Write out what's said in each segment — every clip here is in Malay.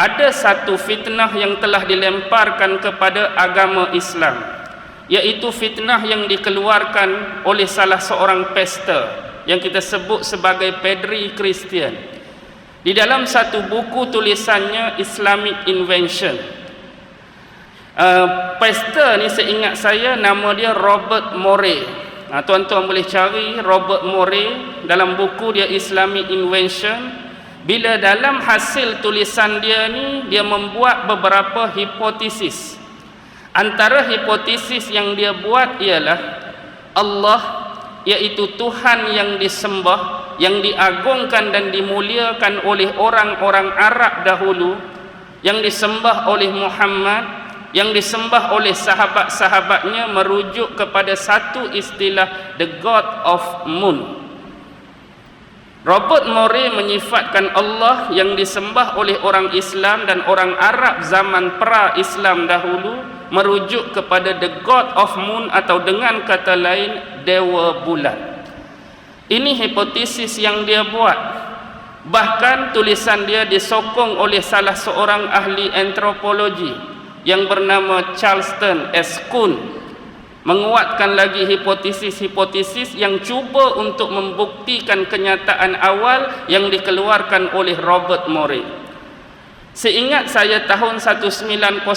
ada satu fitnah yang telah dilemparkan kepada agama Islam, iaitu fitnah yang dikeluarkan oleh salah seorang pastor yang kita sebut sebagai padri Kristian. Di dalam satu buku tulisannya Islamic Invention, pastor ni seingat saya nama dia Robert Morey. Tuan-tuan boleh cari Robert Morey dalam buku dia Islamic Invention. Bila dalam hasil tulisan dia ni, dia membuat beberapa hipotesis. Antara hipotesis yang dia buat ialah Allah, iaitu Tuhan yang disembah, yang diagungkan dan dimuliakan oleh orang-orang Arab dahulu, yang disembah oleh Muhammad, yang disembah oleh sahabat-sahabatnya, merujuk kepada satu istilah, the God of Moon. Robert Morey menyifatkan Allah yang disembah oleh orang Islam dan orang Arab zaman pra-Islam dahulu merujuk kepada the God of Moon, atau dengan kata lain dewa bulan. Ini hipotesis yang dia buat. Bahkan tulisan dia disokong oleh salah seorang ahli antropologi yang bernama Charleston S. Kuhn, menguatkan lagi hipotesis-hipotesis yang cuba untuk membuktikan kenyataan awal yang dikeluarkan oleh Robert Morey. Seingat saya tahun 1901,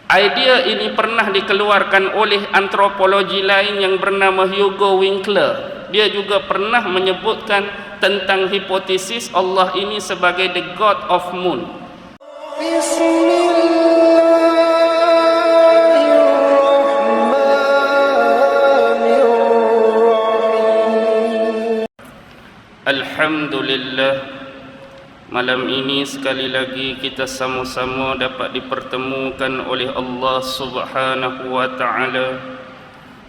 idea ini pernah dikeluarkan oleh antropologi lain yang bernama Hugo Winkler. Dia juga pernah menyebutkan tentang hipotesis Allah ini sebagai the God of Moon. Alhamdulillah, malam ini sekali lagi kita sama-sama dapat dipertemukan oleh Allah Subhanahu wa Ta'ala,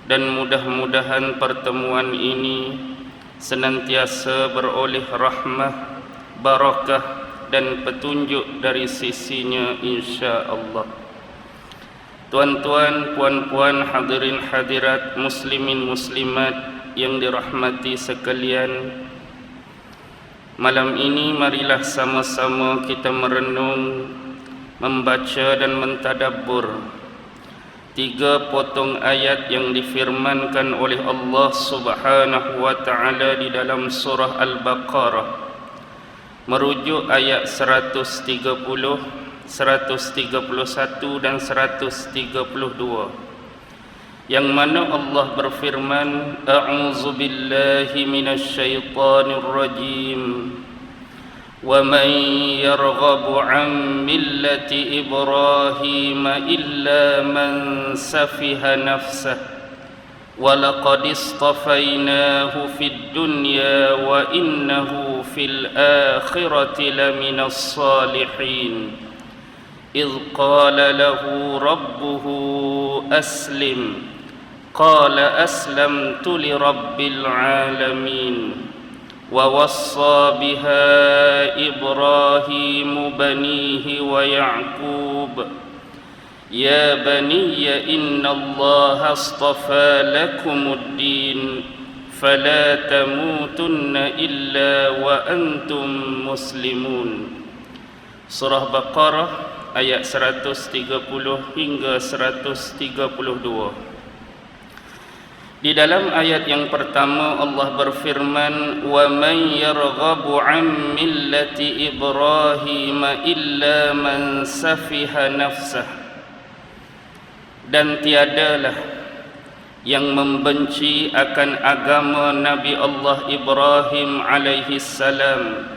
dan mudah-mudahan pertemuan ini senantiasa beroleh rahmah, barakah dan petunjuk dari sisinya insya-Allah. Tuan-tuan, puan-puan, hadirin hadirat, muslimin muslimat yang dirahmati sekalian, malam ini marilah sama-sama kita merenung, membaca dan mentadabbur 3 potong ayat yang difirmankan oleh Allah Subhanahu wa Ta'ala di dalam surah Al-Baqarah, merujuk ayat 130, 131 dan 132, yang mana Allah berfirman, A'udzu billahi minasy syaithanir rajim. Wa man yarghabu 'an millati Ibrahim illa man safiha nafsah wa laqad istafainahu fid dunya wa innahu fil akhirati laminas salihin. إذ قال له ربه أسلم قال أسلمت لرب العالمين ووصى بها إبراهيم بنيه ويعقوب يا بني إن الله اصطفى لكم الدين فلا تموتن إلا وأنتم مسلمون. Surah Baqarah ayat 130 hingga 132. Di dalam ayat yang pertama Allah berfirman, wa man yarghabu 'an millati Ibrahim illa man safiha nafsah, dan tiadalah yang membenci akan agama Nabi Allah Ibrahim alaihi salam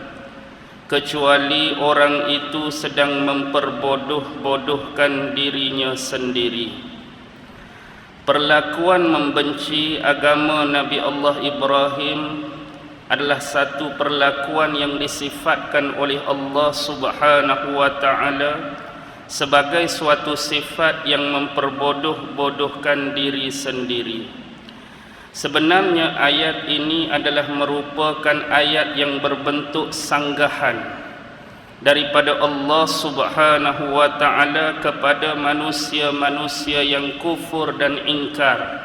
kecuali orang itu sedang memperbodoh-bodohkan dirinya sendiri. Perlakuan membenci agama Nabi Allah Ibrahim adalah satu perlakuan yang disifatkan oleh Allah Subhanahu wa Ta'ala sebagai suatu sifat yang memperbodoh-bodohkan diri sendiri. Sebenarnya ayat ini adalah merupakan ayat yang berbentuk sanggahan daripada Allah Subhanahu wa Ta'ala kepada manusia-manusia yang kufur dan ingkar,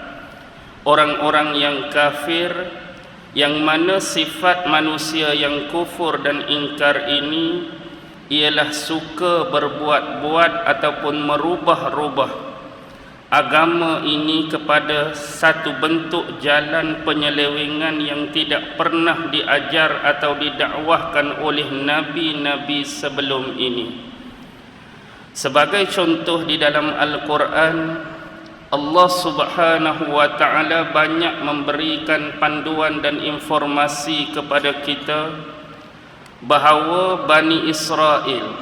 orang-orang yang kafir, yang mana sifat manusia yang kufur dan ingkar ini ialah suka berbuat-buat ataupun merubah-rubah agama ini kepada satu bentuk jalan penyelewengan yang tidak pernah diajar atau didakwahkan oleh nabi-nabi sebelum ini. Sebagai contoh, di dalam Al-Quran, Allah Subhanahu wa ta'ala banyak memberikan panduan dan informasi kepada kita bahawa Bani Israel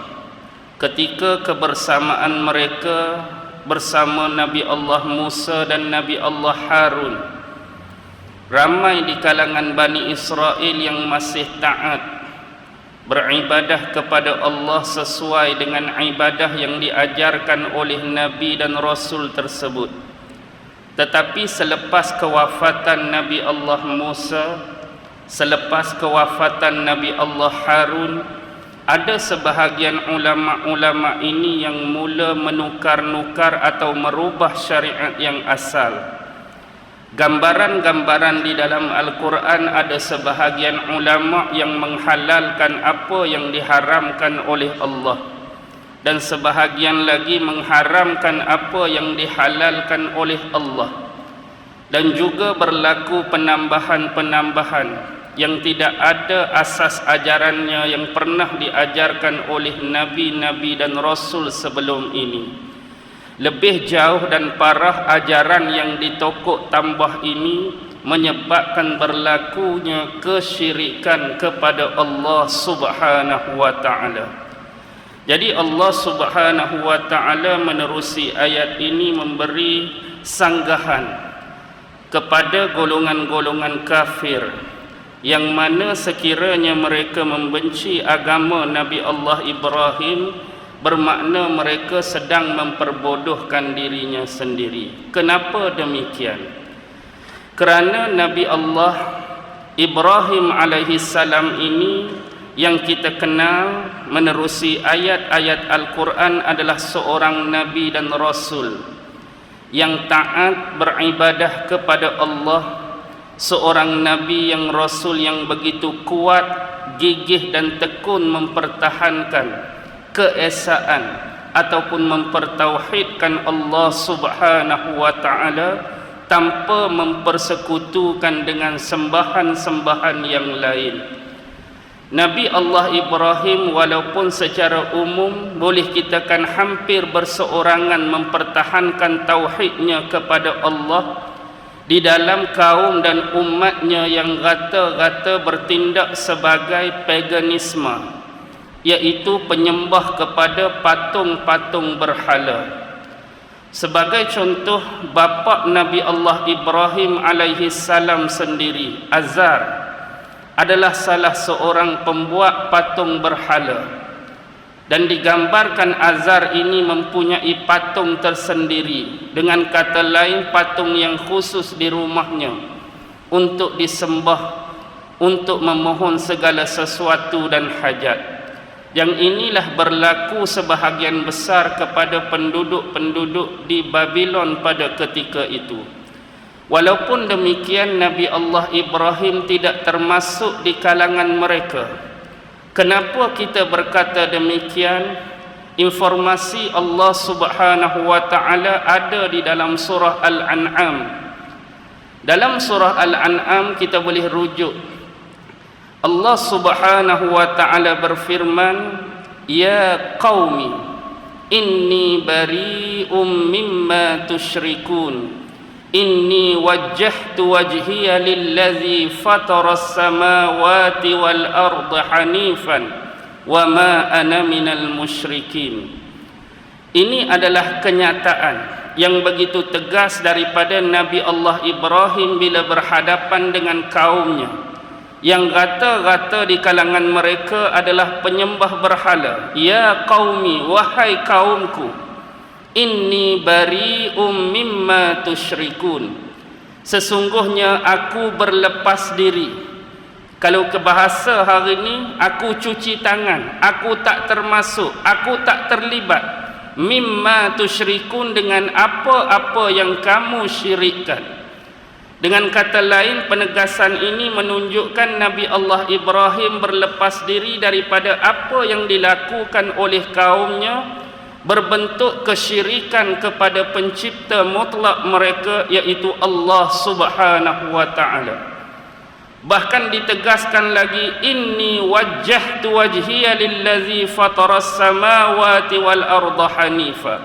ketika kebersamaan mereka bersama Nabi Allah Musa dan Nabi Allah Harun, ramai di kalangan Bani Israel yang masih taat beribadah kepada Allah sesuai dengan ibadah yang diajarkan oleh Nabi dan Rasul tersebut. Tetapi selepas kewafatan Nabi Allah Musa, selepas kewafatan Nabi Allah Harun, ada sebahagian ulama-ulama ini yang mula menukar-nukar atau merubah syariat yang asal. Gambaran-gambaran di dalam Al-Quran, ada sebahagian ulama yang menghalalkan apa yang diharamkan oleh Allah, dan sebahagian lagi mengharamkan apa yang dihalalkan oleh Allah. Dan juga berlaku penambahan-penambahan yang tidak ada asas ajarannya yang pernah diajarkan oleh Nabi-Nabi dan Rasul sebelum ini. Lebih jauh dan parah, ajaran yang ditokok tambah ini menyebabkan berlakunya kesyirikan kepada Allah Subhanahu wa ta'ala. Jadi Allah Subhanahu wa ta'ala menerusi ayat ini memberi sanggahan kepada golongan-golongan kafir yang mana sekiranya mereka membenci agama Nabi Allah Ibrahim, bermakna mereka sedang memperbodohkan dirinya sendiri. Kenapa demikian? Kerana Nabi Allah Ibrahim alaihi salam ini yang kita kenal menerusi ayat-ayat Al-Quran adalah seorang Nabi dan Rasul yang taat beribadah kepada Allah, seorang Nabi yang Rasul yang begitu kuat, gigih dan tekun mempertahankan keesaan ataupun mempertauhidkan Allah Subhanahu wa ta'ala tanpa mempersekutukan dengan sembahan-sembahan yang lain. Nabi Allah Ibrahim walaupun secara umum boleh kita kan hampir berseorangan mempertahankan tauhidnya kepada Allah di dalam kaum dan umatnya yang rata-rata bertindak sebagai paganisme, iaitu penyembah kepada patung-patung berhala. Sebagai contoh, bapa Nabi Allah Ibrahim alaihi salam sendiri, Azar, adalah salah seorang pembuat patung berhala. Dan digambarkan Azar ini mempunyai patung tersendiri, dengan kata lain patung yang khusus di rumahnya untuk disembah, untuk memohon segala sesuatu dan hajat. Yang inilah berlaku sebahagian besar kepada penduduk-penduduk di Babylon pada ketika itu. Walaupun demikian, Nabi Allah Ibrahim tidak termasuk di kalangan mereka. Kenapa kita berkata demikian? Informasi Allah Subhanahu wa ta'ala ada di dalam surah Al-An'am. Dalam surah Al-An'am kita boleh rujuk, Allah Subhanahu wa ta'ala berfirman, ya qaumi inni bari'um mimma tusyrikun inni wajjahtu wajhiya lillazi fataras samawati wal arda hanifan wa ma ana minal musyrikin. Ini adalah kenyataan yang begitu tegas daripada Nabi Allah Ibrahim bila berhadapan dengan kaumnya yang rata-rata di kalangan mereka adalah penyembah berhala. Ya qaumi, wahai kaumku, inni bari'um mimma tusyrikun, sesungguhnya aku berlepas diri. Kalau ke bahasa hari ini, aku cuci tangan, aku tak termasuk, aku tak terlibat. Mimma tusyrikun, dengan apa-apa yang kamu syirikkan. Dengan kata lain, penegasan ini menunjukkan Nabi Allah Ibrahim berlepas diri daripada apa yang dilakukan oleh kaumnya berbentuk kesyirikan kepada pencipta mutlak mereka, iaitu Allah Subhanahu wa ta'ala. Bahkan ditegaskan lagi, inni wajjahtu wajhiya lillazi fataras samawati wal arda hanifa.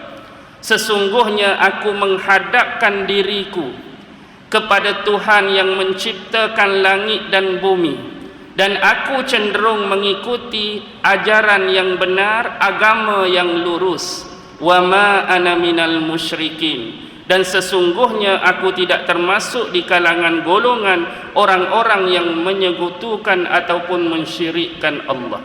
Sesungguhnya aku menghadapkan diriku kepada Tuhan yang menciptakan langit dan bumi, dan aku cenderung mengikuti ajaran yang benar, agama yang lurus. Wa ma ana minal musyrikin, dan sesungguhnya aku tidak termasuk di kalangan golongan orang-orang yang menyekutukan ataupun mensyirikkan Allah.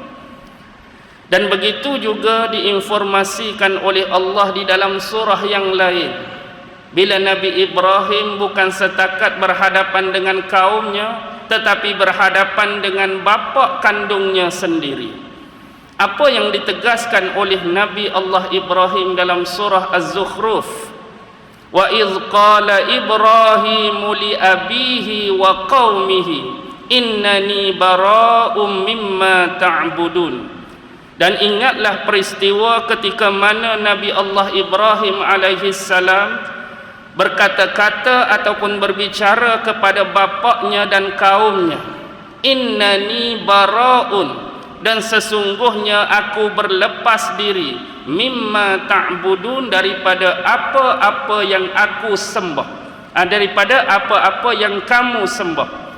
Dan begitu juga diinformasikan oleh Allah di dalam surah yang lain, bila Nabi Ibrahim bukan setakat berhadapan dengan kaumnya, tetapi berhadapan dengan bapa kandungnya sendiri. Apa yang ditegaskan oleh Nabi Allah Ibrahim dalam surah Az-Zukhruf, wa idh qala Ibrahimu li abihi wa qaumihi innani bara'um mimma ta'budun. Dan ingatlah peristiwa ketika mana Nabi Allah Ibrahim alaihi salam berkata-kata ataupun berbicara kepada bapaknya dan kaumnya, innani bara'un, dan sesungguhnya aku berlepas diri, mimma ta'budun, daripada apa-apa yang aku sembah, daripada apa-apa yang kamu sembah.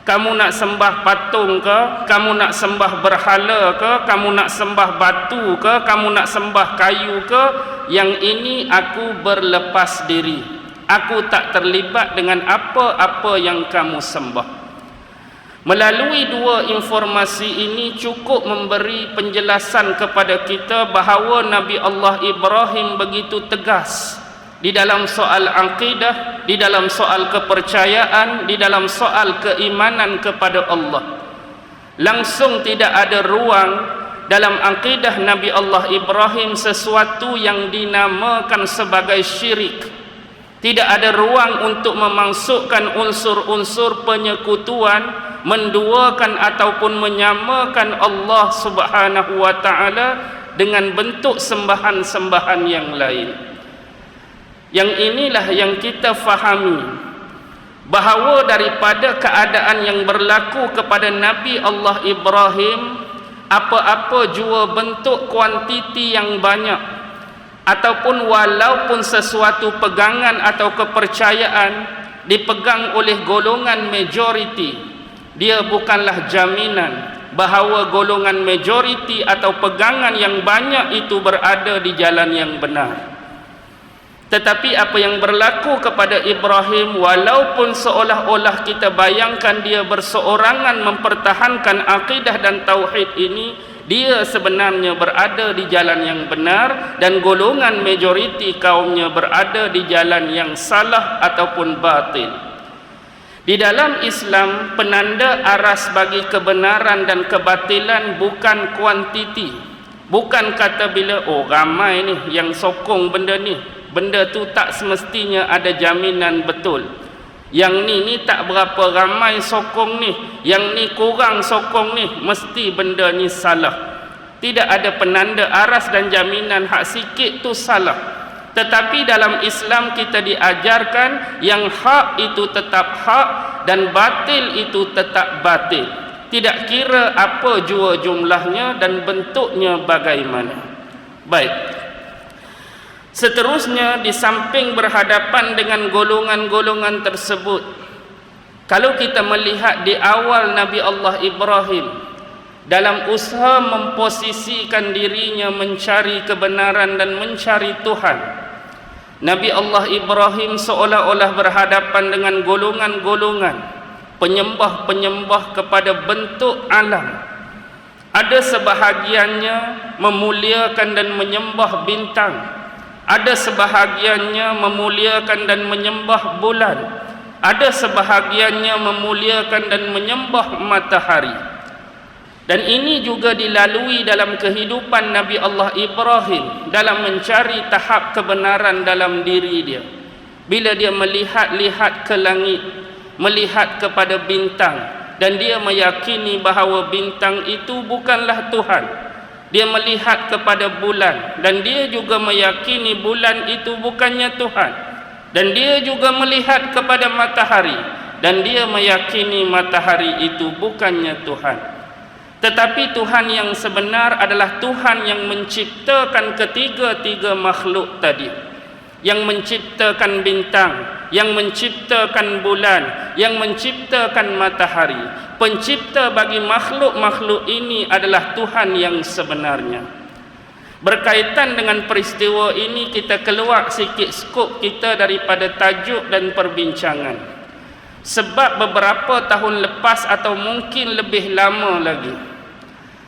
Kamu nak sembah patung ke, kamu nak sembah berhala ke, kamu nak sembah batu ke, kamu nak sembah kayu ke, yang ini aku berlepas diri. Aku tak terlibat dengan apa-apa yang kamu sembah. Melalui dua informasi ini cukup memberi penjelasan kepada kita bahawa Nabi Allah Ibrahim begitu tegas di dalam soal akidah, di dalam soal kepercayaan, di dalam soal keimanan kepada Allah. Langsung tidak ada ruang dalam akidah Nabi Allah Ibrahim sesuatu yang dinamakan sebagai syirik. Tidak ada ruang untuk memasukkan unsur-unsur penyekutuan, menduakan ataupun menyamakan Allah Subhanahu wa ta'ala dengan bentuk sembahan-sembahan yang lain. Yang inilah yang kita fahami, bahawa daripada keadaan yang berlaku kepada Nabi Allah Ibrahim, apa-apa jua bentuk kuantiti yang banyak, ataupun walaupun sesuatu pegangan atau kepercayaan dipegang oleh golongan majoriti, dia bukanlah jaminan bahawa golongan majoriti atau pegangan yang banyak itu berada di jalan yang benar. Tetapi apa yang berlaku kepada Ibrahim, walaupun seolah-olah kita bayangkan dia berseorangan mempertahankan akidah dan tauhid ini, dia sebenarnya berada di jalan yang benar, dan golongan majoriti kaumnya berada di jalan yang salah ataupun batil. Di dalam Islam, penanda aras bagi kebenaran dan kebatilan bukan kuantiti. Bukan kata bila, oh ramai ni yang sokong benda ni, benda tu tak semestinya ada jaminan betul. Yang ni tak berapa ramai sokong ni, yang ni kurang sokong ni, mesti benda ni salah. Tidak ada penanda aras dan jaminan hak sikit tu salah. Tetapi dalam Islam kita diajarkan yang hak itu tetap hak dan batil itu tetap batil. Tidak kira apa jua jumlahnya dan bentuknya bagaimana. Baik. Seterusnya, di samping berhadapan dengan golongan-golongan tersebut, kalau kita melihat di awal Nabi Allah Ibrahim dalam usaha memposisikan dirinya mencari kebenaran dan mencari Tuhan, Nabi Allah Ibrahim seolah-olah berhadapan dengan golongan-golongan penyembah-penyembah kepada bentuk alam. Ada sebahagiannya memuliakan dan menyembah bintang, ada sebahagiannya memuliakan dan menyembah bulan, ada sebahagiannya memuliakan dan menyembah matahari. Dan ini juga dilalui dalam kehidupan Nabi Allah Ibrahim dalam mencari tahap kebenaran dalam diri dia. bila dia melihat-lihat ke langit, melihat kepada bintang, dan dia meyakini bahawa bintang itu bukanlah Tuhan. Dia melihat kepada bulan dan dia juga meyakini bulan itu bukannya Tuhan. Dan dia juga melihat kepada matahari dan dia meyakini matahari itu bukannya Tuhan. Tetapi Tuhan yang sebenar adalah Tuhan yang menciptakan ketiga-tiga makhluk tadi, yang menciptakan bintang, yang menciptakan bulan, yang menciptakan matahari. Pencipta bagi makhluk-makhluk ini adalah Tuhan yang sebenarnya. Berkaitan dengan peristiwa ini, kita keluar sikit skop kita daripada tajuk dan perbincangan. Sebab beberapa tahun lepas atau mungkin lebih lama lagi,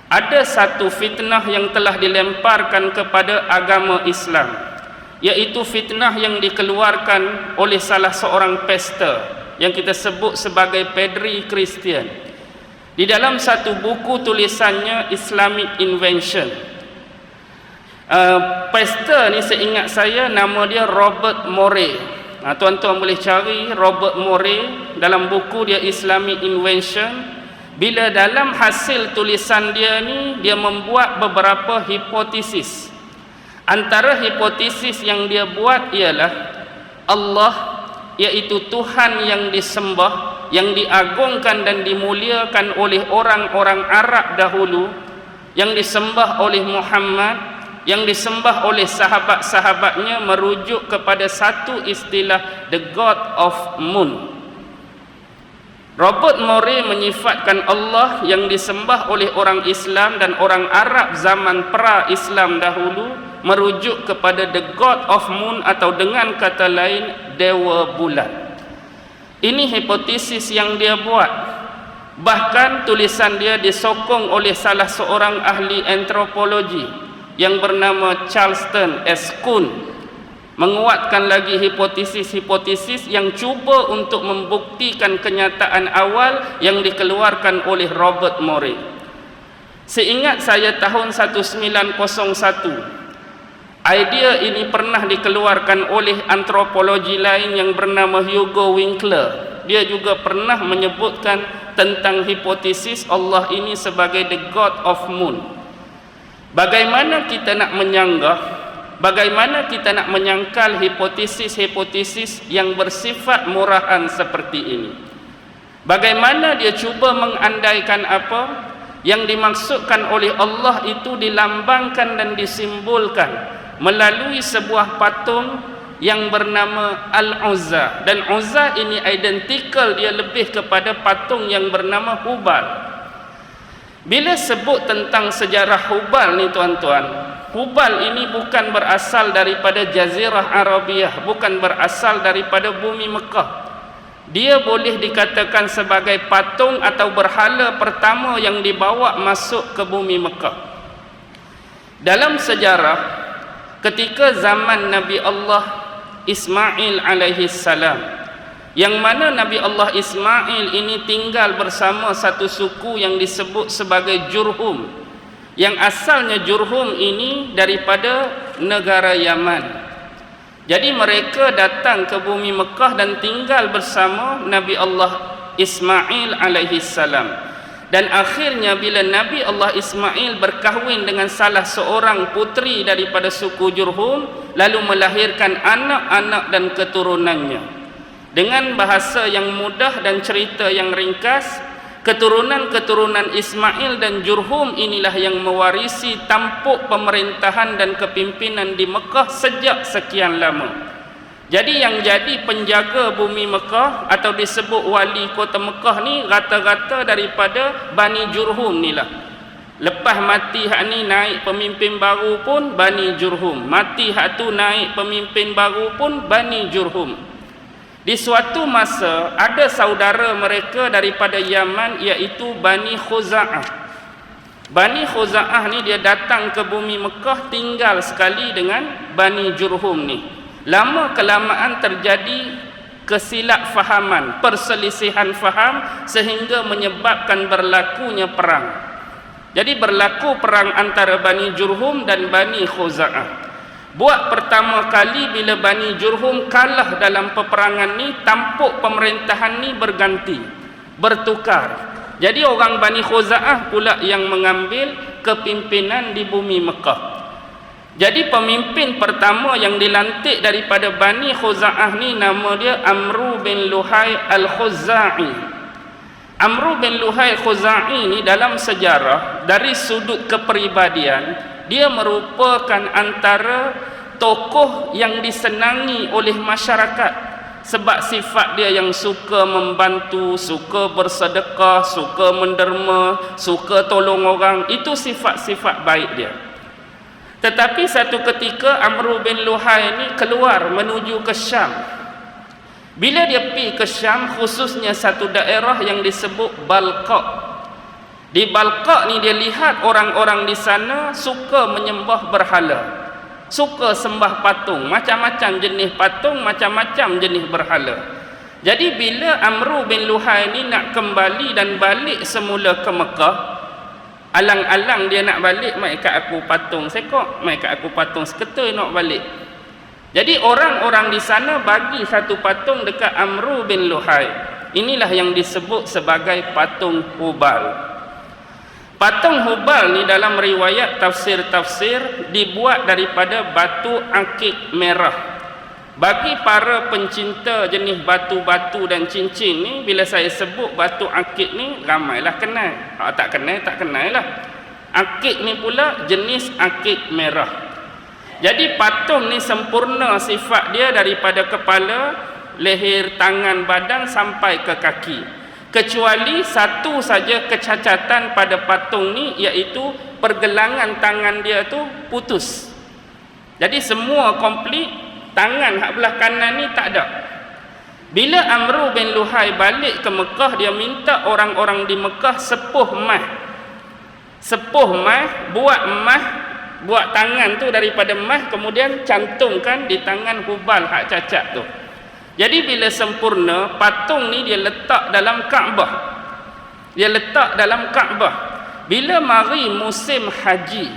ada satu fitnah yang telah dilemparkan kepada agama Islam, iaitu fitnah yang dikeluarkan oleh salah seorang pastor yang kita sebut sebagai padri Kristian. Di dalam satu buku tulisannya Islamic Invention, pastor ni seingat saya nama dia Robert Morey. Tuan-tuan boleh cari Robert Morey dalam buku dia Islamic Invention. Bila dalam hasil tulisan dia ni, dia membuat beberapa hipotesis. Antara hipotesis yang dia buat ialah Allah, iaitu Tuhan yang disembah, yang diagungkan dan dimuliakan oleh orang-orang Arab dahulu, yang disembah oleh Muhammad, yang disembah oleh sahabat-sahabatnya, merujuk kepada satu istilah, the God of Moon. Robert Morey menyifatkan Allah yang disembah oleh orang Islam dan orang Arab zaman pra-Islam dahulu merujuk kepada the God of Moon, atau dengan kata lain dewa bulan. Ini hipotesis yang dia buat. Bahkan tulisan dia disokong oleh salah seorang ahli antropologi yang bernama Charleston S. Kuhn, menguatkan lagi hipotesis-hipotesis yang cuba untuk membuktikan kenyataan awal yang dikeluarkan oleh Robert Morey. Seingat saya tahun 1901, idea ini pernah dikeluarkan oleh antropologi lain yang bernama Hugo Winkler. Dia juga pernah menyebutkan tentang hipotesis Allah ini sebagai the God of Moon. Bagaimana kita nak menyanggah, bagaimana kita nak menyangkal hipotesis-hipotesis yang bersifat murahan seperti ini? Bagaimana dia cuba mengandaikan apa yang dimaksudkan oleh Allah itu dilambangkan dan disimbolkan melalui sebuah patung yang bernama Al-Uzza. Dan Uzza ini identikal, dia lebih kepada patung yang bernama Hubal. Bila sebut tentang sejarah Hubal ni tuan-tuan, Hubal ini bukan berasal daripada Jazirah Arabiah, bukan berasal daripada bumi Mekah. Dia boleh dikatakan sebagai patung atau berhala pertama yang dibawa masuk ke bumi Mekah. Dalam sejarah, ketika zaman Nabi Allah Ismail alaihi salam, yang mana Nabi Allah Ismail ini tinggal bersama satu suku yang disebut sebagai Jurhum, yang asalnya Jurhum ini daripada negara Yaman. Jadi mereka datang ke bumi Mekah dan tinggal bersama Nabi Allah Ismail alaihi salam. Dan akhirnya bila Nabi Allah Ismail berkahwin dengan salah seorang puteri daripada suku Jurhum, lalu melahirkan anak-anak dan keturunannya. Dengan bahasa yang mudah dan cerita yang ringkas, keturunan-keturunan Ismail dan Jurhum inilah yang mewarisi tampuk pemerintahan dan kepimpinan di Mekah sejak sekian lama. Jadi yang jadi penjaga bumi Mekah atau disebut wali kota Mekah ni rata-rata daripada Bani Jurhum ni lah. Lepas mati hak ni naik pemimpin baru pun Bani Jurhum, mati hak tu naik pemimpin baru pun Bani Jurhum. Di suatu masa ada saudara mereka daripada Yaman, iaitu Bani Khuza'ah. Bani Khuza'ah ni dia datang ke bumi Mekah, tinggal sekali dengan Bani Jurhum ni. Lama kelamaan terjadi kesilap fahaman, perselisihan faham, sehingga menyebabkan berlakunya perang. Jadi berlaku perang antara Bani Jurhum dan Bani Khuza'ah. Buat pertama kali bila Bani Jurhum kalah dalam peperangan ni, tampuk pemerintahan ni berganti, bertukar. Jadi orang Bani Khuza'ah pula yang mengambil kepimpinan di bumi Mekah. Jadi pemimpin pertama yang dilantik daripada Bani Khuza'ah ni nama dia Amru bin Luhai Al-Khuza'i. Amru bin Luhai Al-Khuza'i ni dalam sejarah dari sudut kepribadian dia merupakan antara tokoh yang disenangi oleh masyarakat sebab sifat dia yang suka membantu, suka bersedekah, suka menderma, suka tolong orang. Itu sifat-sifat baik dia. Tetapi satu ketika Amru bin Luhai ni keluar menuju ke Syam. Bila dia pergi ke Syam, khususnya satu daerah yang disebut Balqa. Di Balqa ni dia lihat orang-orang di sana suka menyembah berhala, suka sembah patung, macam-macam jenis patung, macam-macam jenis berhala. Jadi bila Amru bin Luhai ni nak kembali dan balik semula ke Mekah, alang-alang dia nak balik, mai kat aku patung sekok, mai kat aku patung seketoi nak balik. Jadi orang-orang di sana bagi satu patung dekat Amru bin Luhai. Inilah yang disebut sebagai patung Hubal. Patung Hubal ni dalam riwayat tafsir-tafsir dibuat daripada batu akik merah. Bagi para pencinta jenis batu-batu dan cincin ni, bila saya sebut batu akik ni, ramailah kenal. Tak kenal lah. Akik ni pula jenis akik merah. Jadi patung ni sempurna sifat dia daripada kepala, leher, tangan, badan sampai ke kaki. Kecuali satu saja kecacatan pada patung ni, iaitu pergelangan tangan dia tu putus. Jadi semua komplit, tangan hak belah kanan ni tak ada. Bila Amru bin Luhai balik ke Mekah, dia minta orang-orang di Mekah sepuh mah, buat tangan tu daripada mah, kemudian cantumkan di tangan Hubal hak cacat tu. Jadi bila sempurna, patung ni dia letak dalam Kaabah. Bila mari musim haji,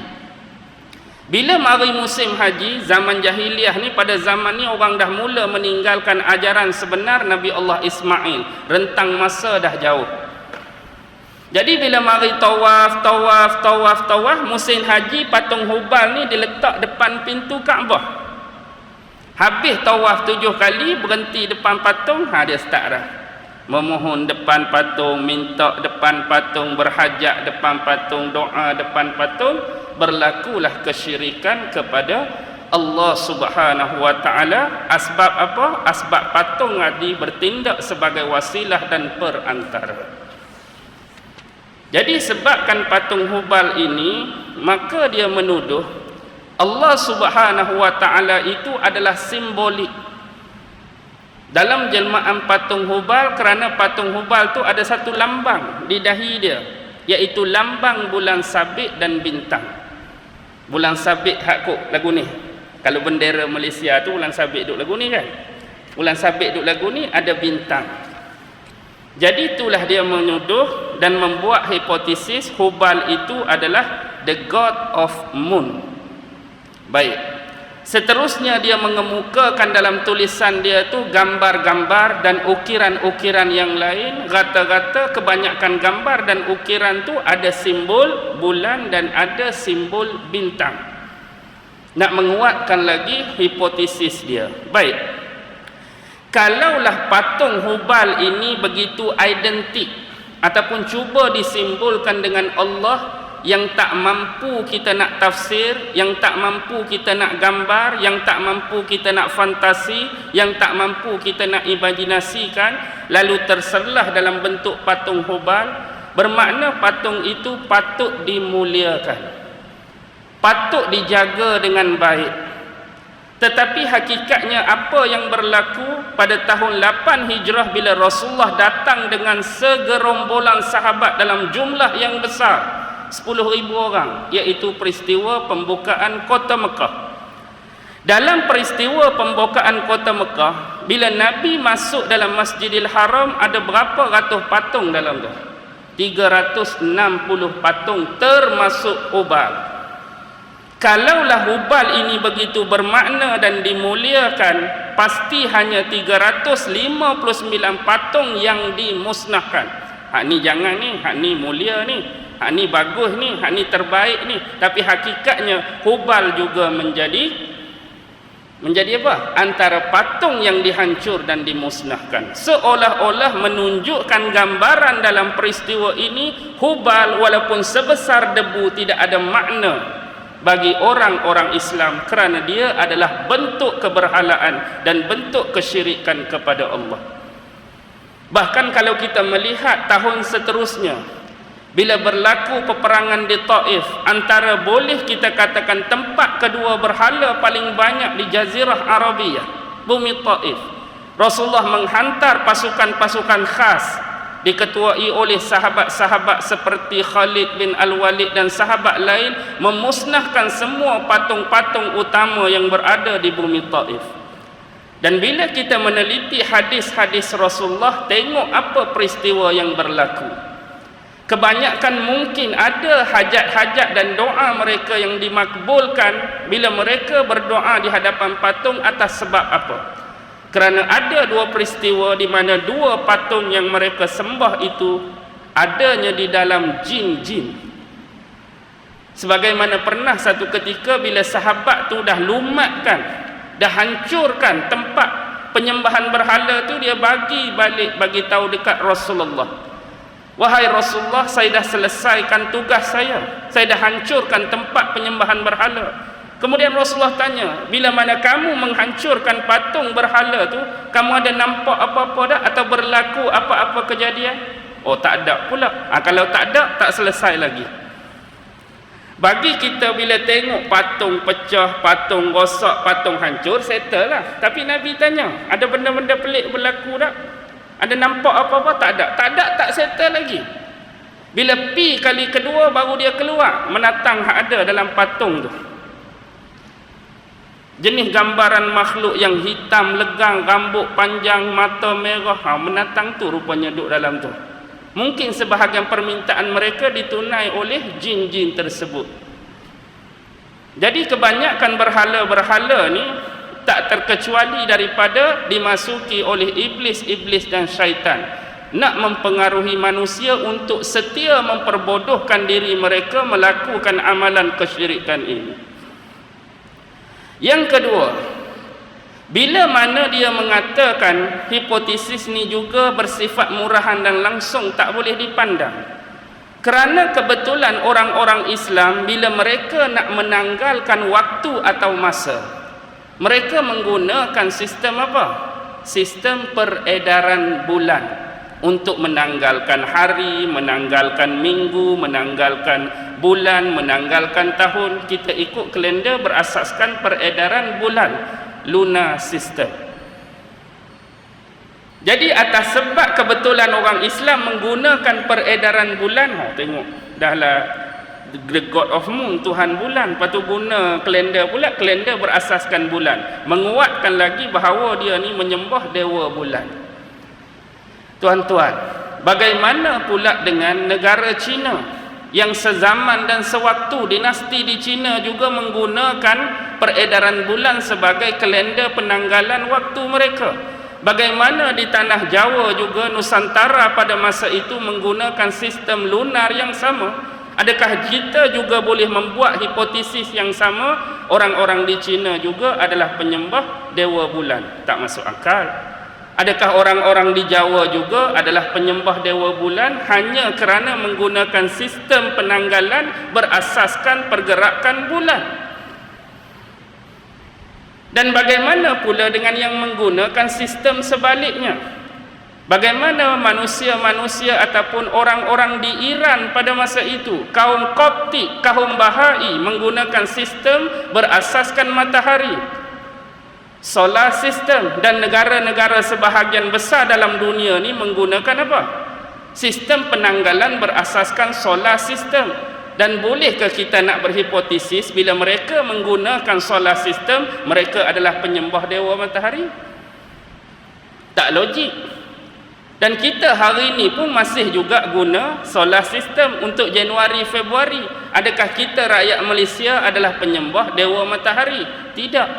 zaman jahiliah ni, pada zaman ni orang dah mula meninggalkan ajaran sebenar Nabi Allah Ismail. Rentang masa dah jauh. Jadi bila mari tawaf, musim haji, patung Hubal ni diletak depan pintu Kaabah. Habis tawaf 7 kali, berhenti depan patung, dia start dah memohon depan patung, minta depan patung, berhajat depan patung, doa depan patung. Berlakulah kesyirikan kepada Allah Subhanahu wa taala. Asbab apa? Asbab patung tadi bertindak sebagai wasilah dan perantara. Jadi sebabkan patung Hubal ini, maka dia menuduh Allah Subhanahu wa taala itu adalah simbolik dalam jelmaan patung Hubal, kerana patung Hubal tu ada satu lambang di dahi dia, iaitu lambang bulan sabit dan bintang. Bulan sabit hak kok lagu ni. Kalau bendera Malaysia tu bulan sabit duk lagu ni kan. Bulan sabit duk lagu ni, ada bintang. Jadi itulah dia menuduh dan membuat hipotesis Hubal itu adalah the god of moon. Baik. Seterusnya dia mengemukakan dalam tulisan dia tu gambar-gambar dan ukiran-ukiran yang lain. Rata-rata kebanyakan gambar dan ukiran tu ada simbol bulan dan ada simbol bintang. Nak menguatkan lagi hipotesis dia. Baik. Kalaulah patung Hubal ini begitu identik ataupun cuba disimbolkan dengan Allah, yang tak mampu kita nak tafsir, yang tak mampu kita nak gambar, yang tak mampu kita nak fantasi, yang tak mampu kita nak imajinasikan, lalu terserlah dalam bentuk patung Hubal, bermakna patung itu patut dimuliakan, patut dijaga dengan baik. Tetapi hakikatnya apa yang berlaku pada tahun 8 Hijrah bila Rasulullah datang dengan segerombolan sahabat dalam jumlah yang besar, 10,000 orang, iaitu peristiwa pembukaan kota Mekah. Dalam peristiwa pembukaan kota Mekah, bila Nabi masuk dalam Masjidil Haram, ada berapa ratus patung dalam tu? 360 patung termasuk Hubal. Kalaulah hubal ini begitu bermakna dan dimuliakan, pasti hanya 359 patung yang dimusnahkan. Hak ni jangan ni, hak ni mulia ni, hak ni bagus ni, hak ni terbaik ni. Tapi hakikatnya hubal juga menjadi apa? Antara patung yang dihancur dan dimusnahkan. Seolah-olah menunjukkan gambaran dalam peristiwa ini, hubal walaupun sebesar debu tidak ada makna bagi orang-orang Islam, kerana dia adalah bentuk keberhalaan dan bentuk kesyirikan kepada Allah. Bahkan kalau kita melihat tahun seterusnya, bila berlaku peperangan di Taif, antara boleh kita katakan tempat kedua berhala paling banyak di Jazirah Arabiyah, bumi Taif, Rasulullah menghantar pasukan-pasukan khas diketuai oleh sahabat-sahabat seperti Khalid bin Al-Walid dan sahabat lain, memusnahkan semua patung-patung utama yang berada di bumi Taif. Dan bila kita meneliti hadis-hadis Rasulullah, tengok apa peristiwa yang berlaku. Kebanyakan mungkin ada hajat-hajat dan doa mereka yang dimakbulkan bila mereka berdoa di hadapan patung atas sebab apa? Kerana ada dua peristiwa di mana dua patung yang mereka sembah itu adanya di dalam jin-jin. Sebagaimana pernah satu ketika bila sahabat tu dah lumatkan, dah hancurkan tempat penyembahan berhala tu, dia bagi tahu dekat Rasulullah, wahai Rasulullah, saya dah selesaikan tugas saya dah hancurkan tempat penyembahan berhala. Kemudian Rasulullah tanya, bila mana kamu menghancurkan patung berhala tu, kamu ada nampak apa-apa dah atau berlaku apa-apa kejadian? Oh, tak ada pula. Kalau tak ada, tak selesai lagi. Bagi kita bila tengok patung pecah, patung rosak, patung hancur, settle lah. Tapi Nabi tanya, ada benda-benda pelik berlaku tak? Ada nampak apa-apa? Tak ada. Tak ada, tak settle lagi. Bila pi kali kedua, baru dia keluar menatang hak ada dalam patung tu. Jenis gambaran makhluk yang hitam, legang, rambut panjang, mata merah, menatang tu rupanya duduk dalam tu. Mungkin sebahagian permintaan mereka ditunai oleh jin-jin tersebut. Jadi kebanyakan berhala-berhala ni tak terkecuali daripada dimasuki oleh iblis-iblis dan syaitan, nak mempengaruhi manusia untuk setia memperbodohkan diri mereka melakukan amalan kesyirikan ini. Yang kedua, bila mana dia mengatakan hipotesis ni juga bersifat murahan dan langsung tak boleh dipandang. Kerana kebetulan orang-orang Islam bila mereka nak menanggalkan waktu atau masa, mereka menggunakan sistem apa? Sistem peredaran bulan. Untuk menanggalkan hari, menanggalkan minggu, menanggalkan bulan, menanggalkan tahun. Kita ikut kalender berasaskan peredaran bulan, lunar system. Jadi atas sebab kebetulan orang Islam menggunakan peredaran bulan, tengok dahlah the God of Moon, Tuhan bulan, lepas tu guna kalender pula, kalender berasaskan bulan, menguatkan lagi bahawa dia ni menyembah dewa bulan. Tuan-tuan, bagaimana pula dengan negara China yang sezaman dan sewaktu dinasti di China juga menggunakan peredaran bulan sebagai kalender penanggalan waktu mereka? Bagaimana di tanah Jawa juga, Nusantara pada masa itu menggunakan sistem lunar yang sama? Adakah kita juga boleh membuat hipotesis yang sama? Orang-orang di China juga adalah penyembah dewa bulan. Tak masuk akal. Adakah orang-orang di Jawa juga adalah penyembah dewa bulan hanya kerana menggunakan sistem penanggalan berasaskan pergerakan bulan? Dan bagaimana pula dengan yang menggunakan sistem sebaliknya? Bagaimana manusia-manusia ataupun orang-orang di Iran pada masa itu, kaum Koptik, kaum Bahai, menggunakan sistem berasaskan matahari, solar system, dan negara-negara sebahagian besar dalam dunia ni menggunakan apa? Sistem penanggalan berasaskan solar system. Dan bolehkah kita nak berhipotesis bila mereka menggunakan solar system, mereka adalah penyembah dewa matahari? Tak logik. Dan kita hari ini pun masih juga guna solar system untuk Januari, Februari. Adakah kita rakyat Malaysia adalah penyembah dewa matahari? Tidak.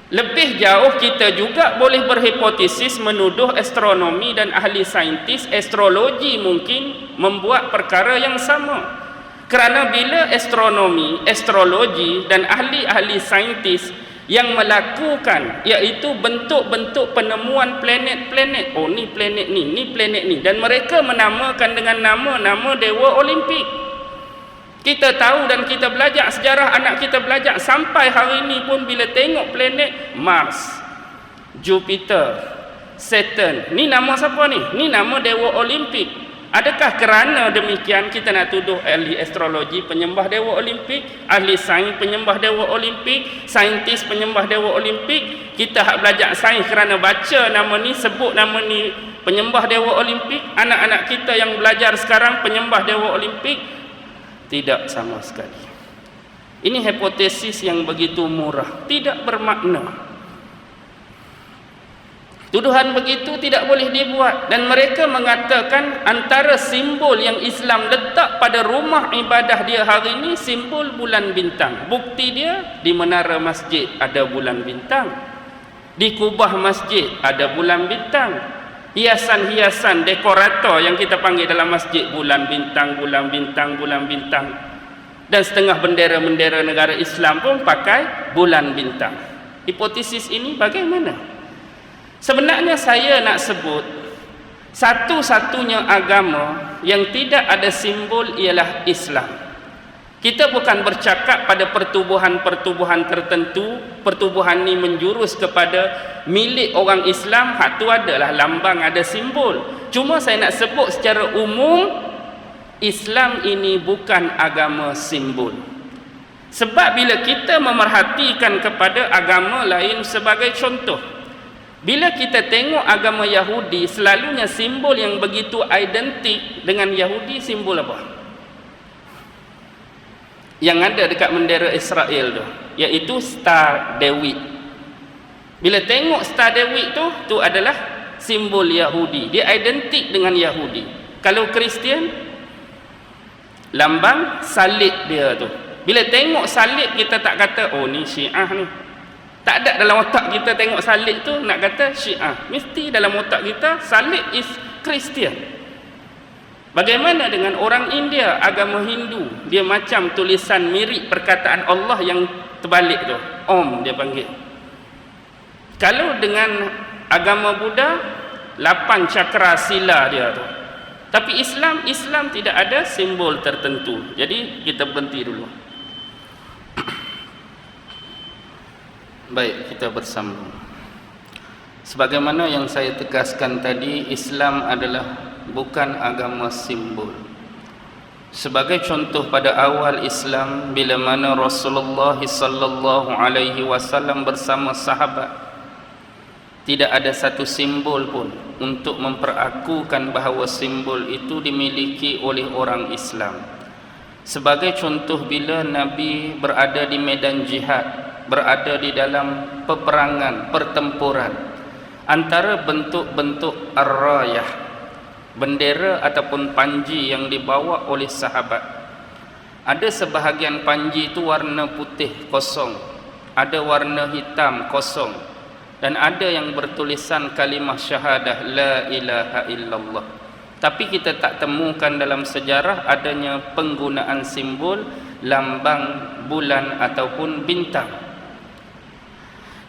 Lebih jauh kita juga boleh berhipotesis menuduh astronomi dan ahli saintis astrologi mungkin membuat perkara yang sama. Kerana bila astronomi, astrologi dan ahli-ahli saintis yang melakukan iaitu bentuk-bentuk penemuan planet-planet, oh ni planet ni planet ni, dan mereka menamakan dengan nama-nama dewa Olimpik. Kita tahu dan kita belajar sejarah, anak kita belajar sampai hari ini pun bila tengok planet Mars, Jupiter, Saturn, ni nama siapa ni? Ni nama dewa Olimpik. Adakah kerana demikian kita nak tuduh ahli astrologi penyembah dewa Olimpik, ahli sains penyembah dewa Olimpik, saintis penyembah dewa Olimpik? Kita hak belajar sains kerana baca nama ni, sebut nama ni penyembah dewa Olimpik. Anak-anak kita yang belajar sekarang penyembah dewa Olimpik? Tidak sama sekali. Ini hipotesis yang begitu murah, tidak bermakna. Tuduhan begitu tidak boleh dibuat. Dan mereka mengatakan antara simbol yang Islam letak pada rumah ibadah dia hari ini, simbol bulan bintang. Bukti dia, di menara masjid ada bulan bintang, di kubah masjid ada bulan bintang, hiasan-hiasan dekorator yang kita panggil dalam masjid bulan bintang, bulan bintang, bulan bintang. Dan setengah bendera-bendera negara Islam pun pakai bulan bintang. Hipotesis ini bagaimana? Sebenarnya saya nak sebut satu-satunya agama yang tidak ada simbol ialah Islam. Kita bukan bercakap pada pertubuhan-pertubuhan tertentu, pertubuhan ni menjurus kepada milik orang Islam, hak tu adalah lambang, ada simbol. Cuma saya nak sebut secara umum, Islam ini bukan agama simbol. Sebab bila kita memerhatikan kepada agama lain sebagai contoh, bila kita tengok agama Yahudi, selalunya simbol yang begitu identik dengan Yahudi, simbol apa? Yang ada dekat bendera Israel tu, iaitu Star David. Bila tengok Star David tu adalah simbol Yahudi, dia identik dengan Yahudi. Kalau Kristian, lambang salib dia tu. Bila tengok salib, kita tak kata oh ni Syiah ni. Tak ada dalam otak kita tengok salib tu nak kata Syiah. Mesti dalam otak kita salib is Kristian. Bagaimana dengan orang India, agama Hindu? Dia macam tulisan mirip perkataan Allah yang terbalik tu. Om dia panggil. Kalau dengan agama Buddha, 8 cakra sila dia tu. Tapi Islam tidak ada simbol tertentu. Jadi kita berhenti dulu. Baik, kita bersambung. Sebagaimana yang saya tegaskan tadi, Islam adalah bukan agama simbol. Sebagai contoh, pada awal Islam, bila mana Rasulullah sallallahu alaihi wasallam bersama sahabat, tidak ada satu simbol pun untuk memperakukan bahawa simbol itu dimiliki oleh orang Islam. Sebagai contoh, bila Nabi berada di medan jihad, berada di dalam peperangan, pertempuran, antara bentuk-bentuk ar-rayah, bendera ataupun panji yang dibawa oleh sahabat, ada sebahagian panji itu warna putih kosong, ada warna hitam kosong, dan ada yang bertulisan kalimah syahadah la ilaha illallah. Tapi kita tak temukan dalam sejarah adanya penggunaan simbol lambang bulan ataupun bintang.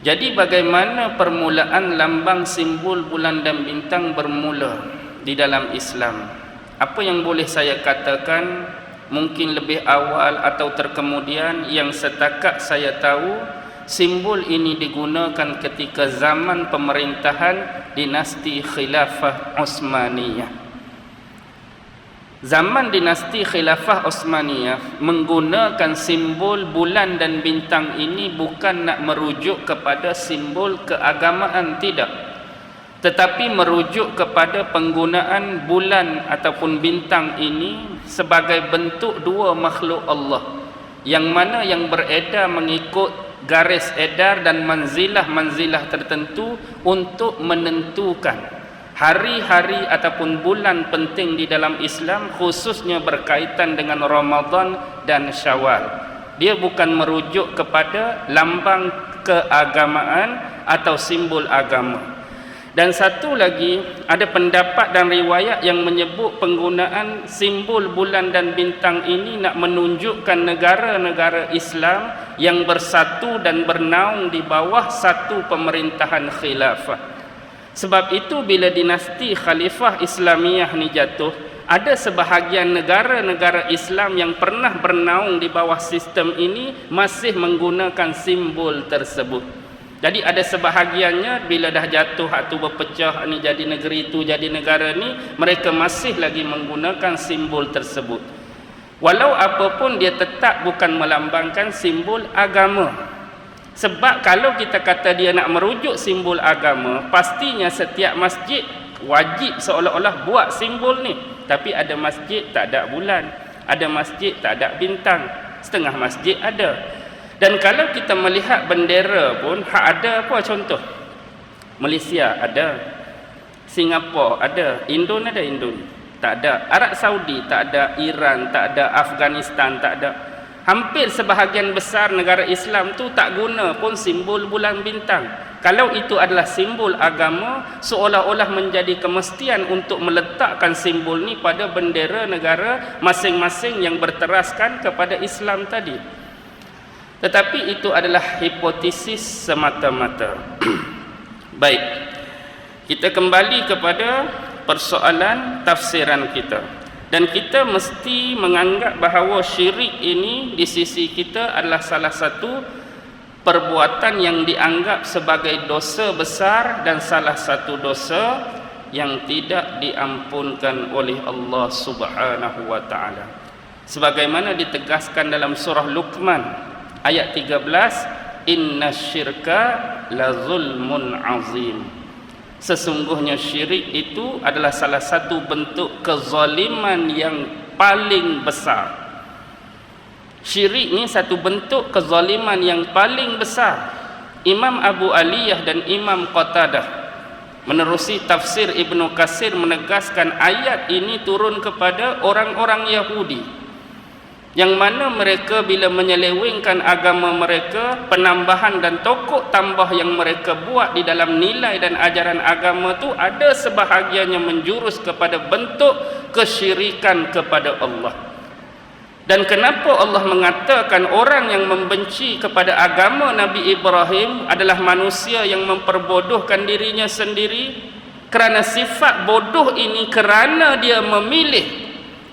Jadi bagaimana permulaan lambang simbol bulan dan bintang bermula di dalam Islam? Apa yang boleh saya katakan, mungkin lebih awal atau terkemudian, yang setakat saya tahu, simbol ini digunakan ketika zaman pemerintahan dinasti Khilafah Osmaniyah. Zaman dinasti Khilafah Osmaniyah menggunakan simbol bulan dan bintang ini bukan nak merujuk kepada simbol keagamaan, tidak, tetapi merujuk kepada penggunaan bulan ataupun bintang ini sebagai bentuk dua makhluk Allah, yang mana yang beredar mengikut garis edar dan manzilah-manzilah tertentu untuk menentukan hari-hari ataupun bulan penting di dalam Islam, khususnya berkaitan dengan Ramadan dan Syawal. Dia bukan merujuk kepada lambang keagamaan atau simbol agama. Dan satu lagi, ada pendapat dan riwayat yang menyebut penggunaan simbol bulan dan bintang ini nak menunjukkan negara-negara Islam yang bersatu dan bernaung di bawah satu pemerintahan khilafah. Sebab itu bila dinasti Khalifah Islamiyah ni jatuh, ada sebahagian negara-negara Islam yang pernah bernaung di bawah sistem ini masih menggunakan simbol tersebut. Jadi ada sebahagiannya bila dah jatuh, hak tu berpecah, ni jadi negeri tu, jadi negara ni, mereka masih lagi menggunakan simbol tersebut. Walau apapun dia tetap bukan melambangkan simbol agama. Sebab kalau kita kata dia nak merujuk simbol agama, pastinya setiap masjid wajib seolah-olah buat simbol ni. Tapi ada masjid tak ada bulan, ada masjid tak ada bintang, setengah masjid ada. Dan kalau kita melihat bendera pun, ada apa contoh? Malaysia ada, Singapura ada, Indon ada, Indon tak ada, Arab Saudi tak ada, Iran tak ada, Afghanistan tak ada. Hampir sebahagian besar negara Islam tu tak guna pun simbol bulan bintang. Kalau itu adalah simbol agama, seolah-olah menjadi kemestian untuk meletakkan simbol ni pada bendera negara masing-masing yang berteraskan kepada Islam tadi. Tetapi itu adalah hipotesis semata-mata. Baik, kita kembali kepada persoalan tafsiran kita. Dan kita mesti menganggap bahawa syirik ini di sisi kita adalah salah satu perbuatan yang dianggap sebagai dosa besar dan salah satu dosa yang tidak diampunkan oleh Allah Subhanahu wa taala. Sebagaimana ditegaskan dalam surah Luqman ayat 13, innasyirka la zulmun azim. Sesungguhnya syirik itu adalah salah satu bentuk kezaliman yang paling besar. Syirik ni satu bentuk kezaliman yang paling besar. Imam Abu Aliyah dan Imam Qatadah menerusi tafsir Ibnu Katsir menegaskan ayat ini turun kepada orang-orang Yahudi, yang mana mereka bila menyelewengkan agama mereka, penambahan dan tokok tambah yang mereka buat di dalam nilai dan ajaran agama tu ada sebahagiannya menjurus kepada bentuk kesyirikan kepada Allah. Dan kenapa Allah mengatakan orang yang membenci kepada agama Nabi Ibrahim adalah manusia yang memperbodohkan dirinya sendiri? Kerana sifat bodoh ini kerana dia memilih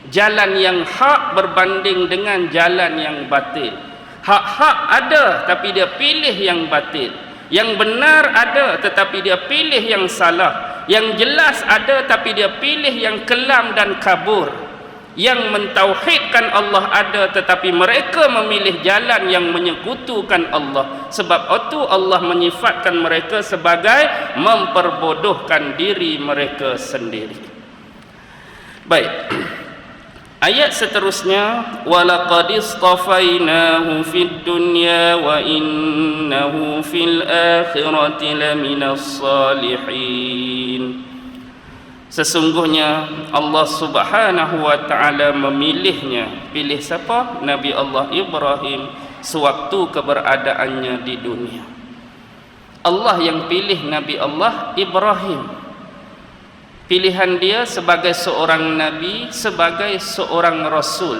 jalan yang hak berbanding dengan jalan yang batil. Hak-hak ada tapi dia pilih yang batil. Yang benar ada tetapi dia pilih yang salah. Yang jelas ada tapi dia pilih yang kelam dan kabur. Yang mentauhidkan Allah ada tetapi mereka memilih jalan yang menyekutukan Allah. Sebab itu Allah menyifatkan mereka sebagai memperbodohkan diri mereka sendiri. Baik. Ayat seterusnya, walaqad istafainahu fid dunya wa innahu fil akhirati laminas salihin. Sesungguhnya Allah Subhanahu wa taala memilihnya. Pilih siapa? Nabi Allah Ibrahim sewaktu keberadaannya di dunia. Allah yang pilih Nabi Allah Ibrahim. Pilihan dia sebagai seorang nabi, sebagai seorang rasul.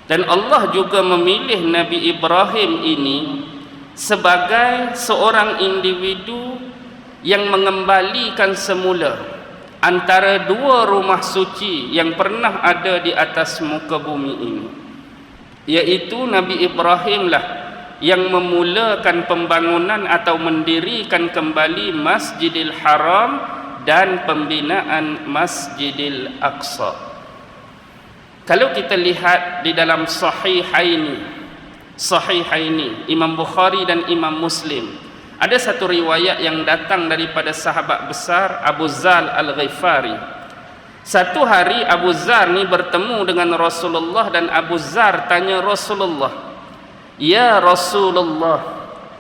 Dan Allah juga memilih Nabi Ibrahim ini sebagai seorang individu yang mengembalikan semula antara dua rumah suci yang pernah ada di atas muka bumi ini. Iaitu Nabi Ibrahim lah yang memulakan pembangunan atau mendirikan kembali Masjidil Haram dan pembinaan Masjidil Aqsa. Kalau kita lihat di dalam Sahihaini Imam Bukhari dan Imam Muslim, ada satu riwayat yang datang daripada sahabat besar Abu Zal Al-Ghifari. Satu hari Abu Zar ni bertemu dengan Rasulullah dan Abu Zar tanya Rasulullah, "Ya Rasulullah,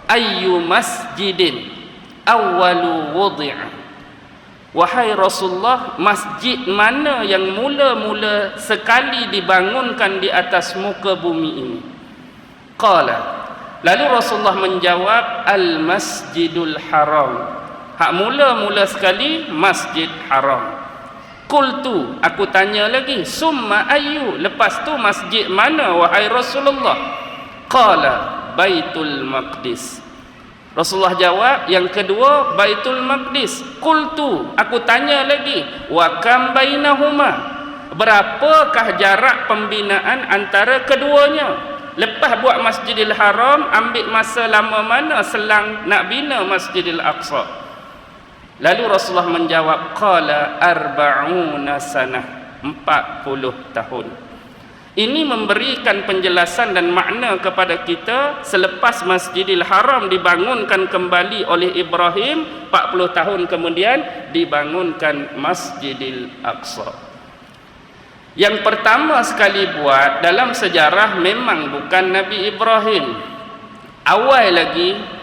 ayyu masjidin awwalu wudi'a?" wahai Rasulullah, masjid mana yang mula-mula sekali dibangunkan di atas muka bumi ini? Qala, lalu Rasulullah menjawab, al-masjidul haram. Hak mula-mula sekali Masjid Haram. Qultu, aku tanya lagi, summa ayyu, lepas tu masjid mana wahai Rasulullah? Qala, Baitul Maqdis. Rasulullah jawab, yang kedua Baitul Maqdis. Qultu, aku tanya lagi, wa kam bainahuma, berapakah jarak pembinaan antara keduanya? Lepas buat Masjidil Haram, ambil masa lama mana selang nak bina Masjidil Aqsa? Lalu Rasulullah menjawab, qala arba'una sanah, 40 tahun. Ini memberikan penjelasan dan makna kepada kita selepas Masjidil Haram dibangunkan kembali oleh Ibrahim, 40 tahun kemudian dibangunkan Masjidil Aqsa. Yang pertama sekali buat dalam sejarah memang bukan Nabi Ibrahim. Awal lagi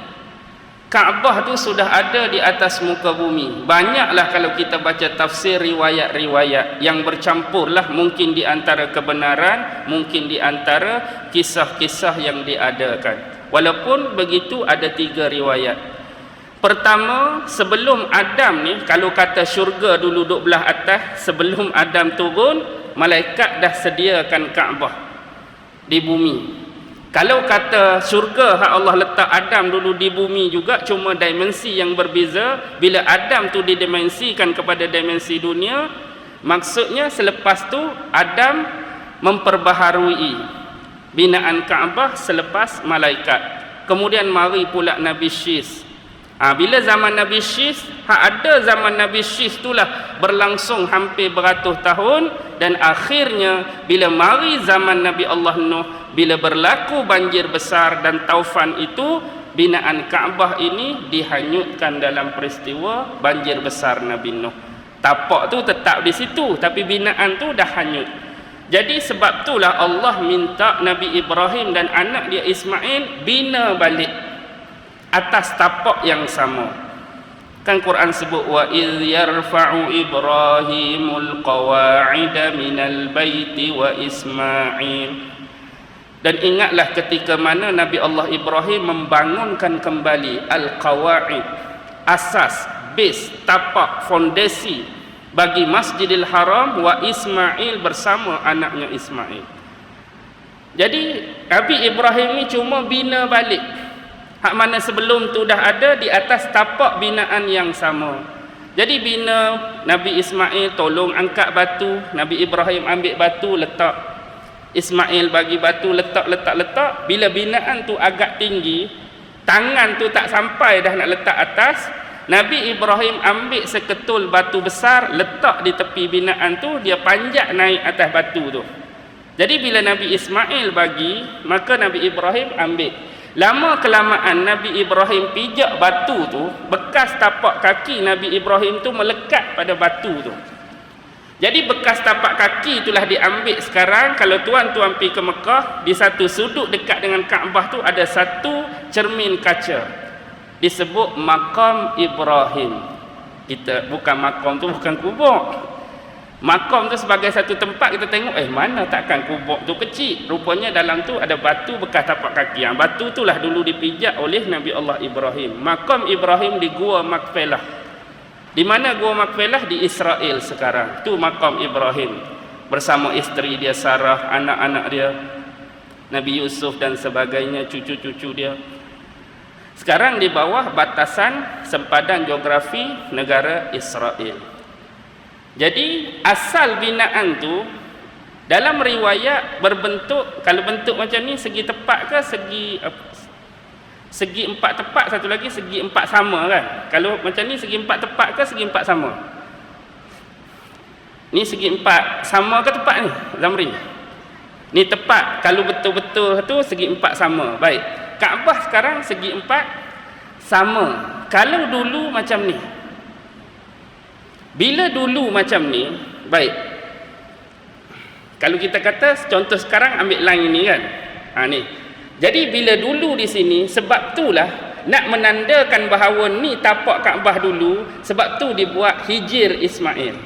Kaabah tu sudah ada di atas muka bumi. Banyaklah kalau kita baca tafsir riwayat-riwayat yang bercampurlah, mungkin di antara kebenaran, mungkin di antara kisah-kisah yang diadakan. Walaupun begitu ada 3 riwayat. Pertama, sebelum Adam ni, kalau kata syurga dulu duduk belah atas, sebelum Adam turun, malaikat dah sediakan Kaabah di bumi. Kalau kata syurga hak Allah letak Adam dulu di bumi juga, cuma dimensi yang berbeza. Bila Adam tu didimensikan kepada dimensi dunia, maksudnya selepas tu Adam memperbaharui binaan Kaabah selepas malaikat. Kemudian mari pula Nabi Syis. Bila zaman Nabi Syis, ada zaman Nabi Syis itulah berlangsung hampir beratus tahun, dan akhirnya bila mari zaman Nabi Allah Nuh, bila berlaku banjir besar dan taufan itu, binaan Kaabah ini dihanyutkan dalam peristiwa banjir besar Nabi Nuh. Tapak tu tetap di situ, tapi binaan tu dah hanyut. Jadi sebab itulah Allah minta Nabi Ibrahim dan anak dia Ismail bina balik atas tapak yang sama. Kan Quran sebut, wa idh yarfa'u Ibrahimul qawa'ida minal baiti wa Ismail. Dan ingatlah ketika mana Nabi Allah Ibrahim membangunkan kembali al-qawa'id, asas, base, tapak, fondasi bagi Masjidil Haram, wa Ismail bersama anaknya Ismail. Jadi Nabi Ibrahim ni cuma bina balik hak mana sebelum tu dah ada di atas tapak binaan yang sama. Jadi bina Nabi Ismail tolong angkat batu, Nabi Ibrahim ambil batu letak, Ismail bagi batu letak. Bila binaan tu agak tinggi, tangan tu tak sampai dah nak letak atas, Nabi Ibrahim ambil seketul batu besar letak di tepi binaan tu, dia panjat naik atas batu tu. Jadi bila Nabi Ismail bagi, maka Nabi Ibrahim ambil. Lama kelamaan Nabi Ibrahim pijak batu tu, bekas tapak kaki Nabi Ibrahim tu melekat pada batu tu. Jadi bekas tapak kaki itulah diambil sekarang. Kalau tuan-tuan pergi ke Mekah, di satu sudut dekat dengan Kaabah tu ada satu cermin kaca, disebut Maqam Ibrahim. Kita bukan makam tu, bukan kubur. Makam tu sebagai satu tempat kita tengok, mana takkan kubur tu kecil. Rupanya dalam tu ada batu bekas tapak kaki. Yang batu itulah dulu dipijak oleh Nabi Allah Ibrahim. Maqam Ibrahim di Gua Makpelah. Di mana Gua Makpelah? Di Israel sekarang. Tu Maqam Ibrahim bersama isteri dia Sarah, anak-anak dia Nabi Yusuf dan sebagainya, cucu-cucu dia. Sekarang di bawah batasan sempadan geografi negara Israel. Jadi asal binaan tu dalam riwayat berbentuk, kalau bentuk macam ni segi tepat ke segi empat tepat, satu lagi segi empat sama kan? Kalau macam ni segi empat tepat ke segi empat sama? Ni segi empat sama ke tepat ni Zamri? Ni tepat. Kalau betul-betul tu segi empat sama. Baik. Kaabah sekarang segi empat sama. Kalau dulu macam ni, bila dulu macam ni, baik. Kalau kita kata contoh sekarang ambil line ni kan. Ni. Jadi bila dulu di sini, sebab itulah nak menandakan bahawa ni tapak Kaabah dulu, sebab tu dibuat Hijir Ismail.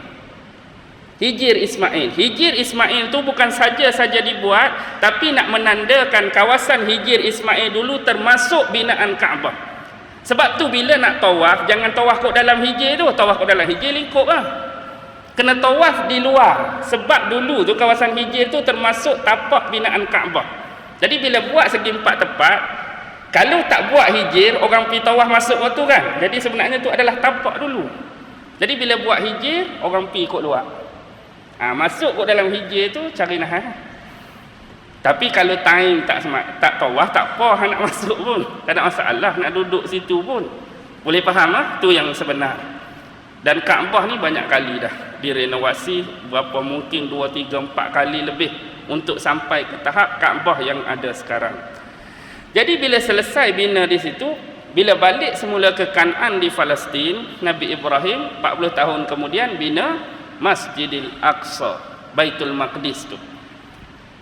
Hijir Ismail tu bukan saja dibuat, tapi nak menandakan kawasan Hijir Ismail dulu termasuk binaan Kaabah. Sebab tu bila nak tawaf, jangan tawaf kat dalam hijir tu. Tawaf kat dalam hijir lingkup lah. Kena tawaf di luar. Sebab dulu tu kawasan hijir tu termasuk tapak binaan Kaabah. Jadi bila buat segi 4 tempat, kalau tak buat hijir, orang pergi tawaf masuk waktu kan. Jadi sebenarnya tu adalah tapak dulu. Jadi bila buat hijir, orang pergi ikut luar. Masuk kat dalam hijir tu cari nahan. Tapi kalau time tak tawaf, tak apa nak masuk pun. Tak ada masalah nak duduk situ pun. Boleh faham lah? Tu yang sebenar. Dan Kaabah ni banyak kali dah direnovasi, berapa mungkin 2, 3, 4 kali lebih untuk sampai ke tahap Kaabah yang ada sekarang. Jadi bila selesai bina di situ, bila balik semula ke Kanaan di Palestin, Nabi Ibrahim 40 tahun kemudian bina Masjidil Aqsa, Baitul Maqdis tu.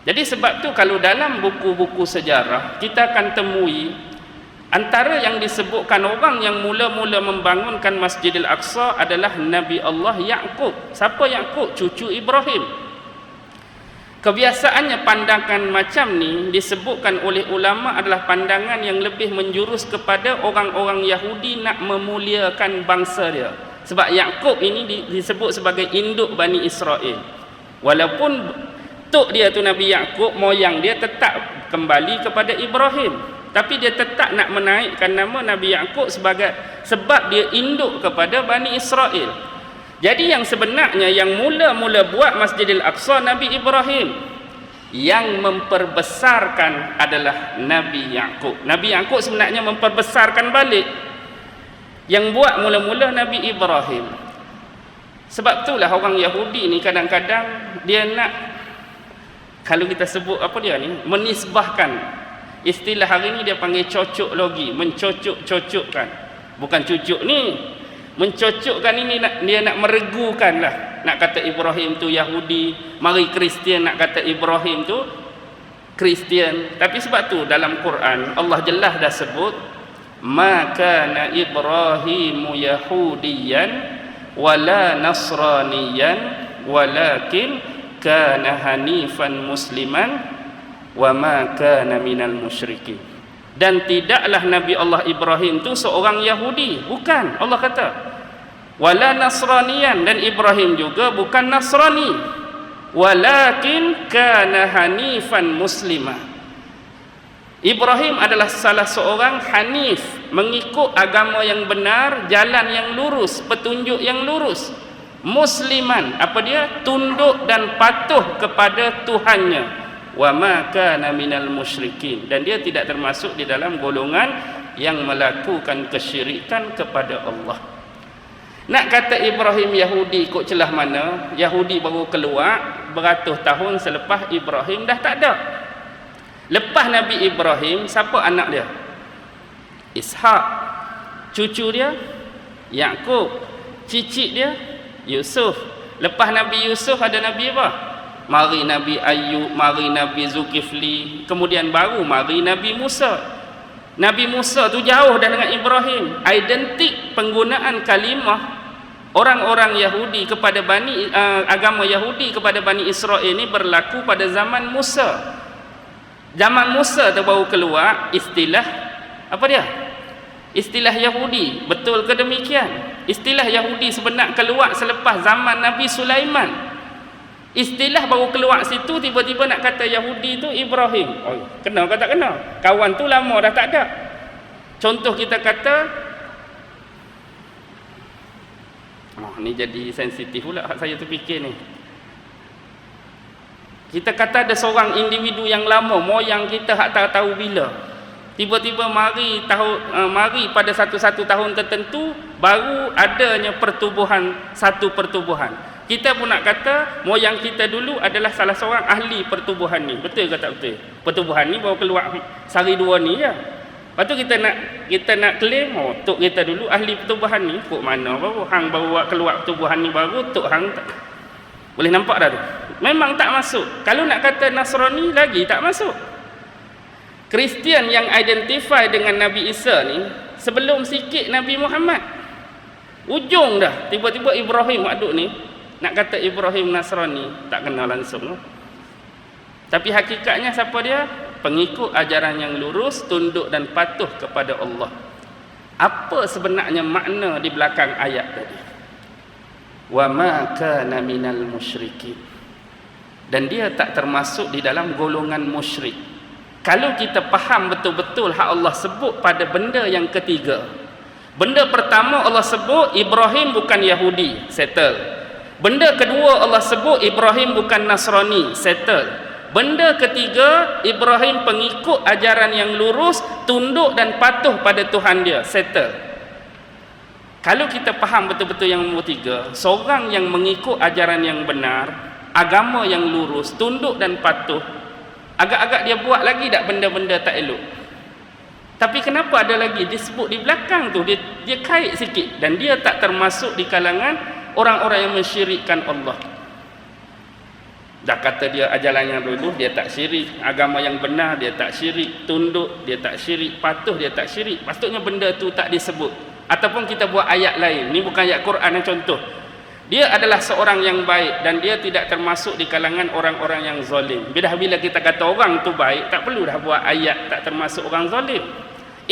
Jadi sebab tu kalau dalam buku-buku sejarah kita akan temui antara yang disebutkan orang yang mula-mula membangunkan Masjidil Aqsa adalah Nabi Allah Yaqub. Siapa Yaqub? Cucu Ibrahim. Kebiasaannya pandangan macam ni disebutkan oleh ulama adalah pandangan yang lebih menjurus kepada orang-orang Yahudi nak memuliakan bangsa dia. Sebab Yaqub ini disebut sebagai induk Bani Israel. Walaupun tok dia tu Nabi Yaqub, moyang dia tetap kembali kepada Ibrahim. Tapi dia tetap nak menaikkan nama Nabi Yaqub sebab dia induk kepada Bani Israel. Jadi yang sebenarnya yang mula-mula buat Masjidil Aqsa Nabi Ibrahim. Yang memperbesarkan adalah Nabi Yaqub. Nabi Yaqub sebenarnya memperbesarkan balik. Yang buat mula-mula Nabi Ibrahim. Sebab itulah orang Yahudi ni kadang-kadang dia nak, kalau kita sebut apa dia ni, menisbahkan. Istilah hari ni dia panggil cocok logi, mencocok-cocokkan. Bukan cucuk ni, mencocokkan ini dia nak meregukan lah. Nak kata Ibrahim tu Yahudi, mari Kristian nak kata Ibrahim tu Kristian. Tapi sebab tu dalam Quran Allah jelas dah sebut, ma kana Ibrahimu Yahudiyan wala Nasraniyan walakin kana hanifan musliman wa ma kana minal musyrikin. Dan tidaklah Nabi Allah Ibrahim tu seorang Yahudi, bukan. Allah kata wala Nasraniyan, dan Ibrahim juga bukan Nasrani, walakin kana hanifan musliman. Ibrahim adalah salah seorang hanif, mengikut agama yang benar, jalan yang lurus, petunjuk yang lurus. Musliman, apa dia? Tunduk dan patuh kepada Tuhannya. Wa ma kana minal musyrikin, dan dia tidak termasuk di dalam golongan yang melakukan kesyirikan kepada Allah. Nak kata Ibrahim Yahudi ikut celah mana? Yahudi baru keluar beratus tahun selepas Ibrahim dah tak ada. Lepas Nabi Ibrahim, siapa anak dia? Ishak. Cucu dia Yaqub. Cicit dia Yusuf. Lepas Nabi Yusuf ada Nabi apa? Mari Nabi Ayub, mari Nabi Zulkifli, kemudian baru mari Nabi Musa. Nabi Musa tu jauh dah dengan Ibrahim. Identik penggunaan kalimah orang-orang Yahudi kepada agama Yahudi kepada Bani Israel ini berlaku pada zaman Musa. Zaman Musa tu baru keluar istilah apa dia? Istilah Yahudi. Betul ke demikian? Istilah Yahudi sebenar keluar selepas zaman Nabi Sulaiman. Istilah baru keluar situ, tiba-tiba nak kata Yahudi tu Ibrahim. Oh, kena ke tak kena? Kawan tu lama dah tak ada. Contoh kita kata, ni jadi sensitif pula saya terfikir ni. Kita kata ada seorang individu yang lama, moyang kita hak tak tahu bila. Tiba-tiba mari pada satu tahun tertentu baru adanya satu pertubuhan. Kita pun nak kata moyang kita dulu adalah salah seorang ahli pertubuhan ni. Betul ke tak betul? Pertubuhan ni baru keluar sehari dua ni je. Lepas tu kita nak claim, tok kita dulu ahli pertubuhan ni. Kok mana baru hang baru keluar pertubuhan ni baru, tok hang tak. Boleh nampak dah tu. Memang tak masuk. Kalau nak kata Nasrani lagi tak masuk. Kristian yang identify dengan Nabi Isa ni sebelum sikit Nabi Muhammad. Ujung dah, tiba-tiba Ibrahim aduk ni. Nak kata Ibrahim Nasrani, tak kenal langsung. Tapi hakikatnya siapa dia? Pengikut ajaran yang lurus, tunduk dan patuh kepada Allah. Apa sebenarnya makna di belakang ayat tadi? Wa ma kana minal musyrikin. Dan dia tak termasuk di dalam golongan musyrik. Kalau kita faham betul-betul hak Allah sebut pada benda yang ketiga. Benda pertama Allah sebut Ibrahim bukan Yahudi, settle. Benda kedua Allah sebut Ibrahim bukan Nasrani, settle. Benda ketiga, Ibrahim pengikut ajaran yang lurus, tunduk dan patuh pada Tuhan dia, settle. Kalau kita faham betul-betul yang nombor tiga, seorang yang mengikut ajaran yang benar, agama yang lurus, tunduk dan patuh, agak-agak dia buat lagi tak benda-benda tak elok. Tapi kenapa ada lagi disebut di belakang tu, dia kait sikit, dan dia tak termasuk di kalangan orang-orang yang mensyirikkan Allah. Dah kata dia ajaran yang lurus, dia tak syirik. Agama yang benar, dia tak syirik. Tunduk, dia tak syirik. Patuh, dia tak syirik. Patutnya benda tu tak disebut. Ataupun kita buat ayat lain. Ni bukan ayat Quran yang contoh. Dia adalah seorang yang baik dan dia tidak termasuk di kalangan orang-orang yang zalim. Bila kita kata orang tu baik, tak perlu dah buat ayat tak termasuk orang zalim.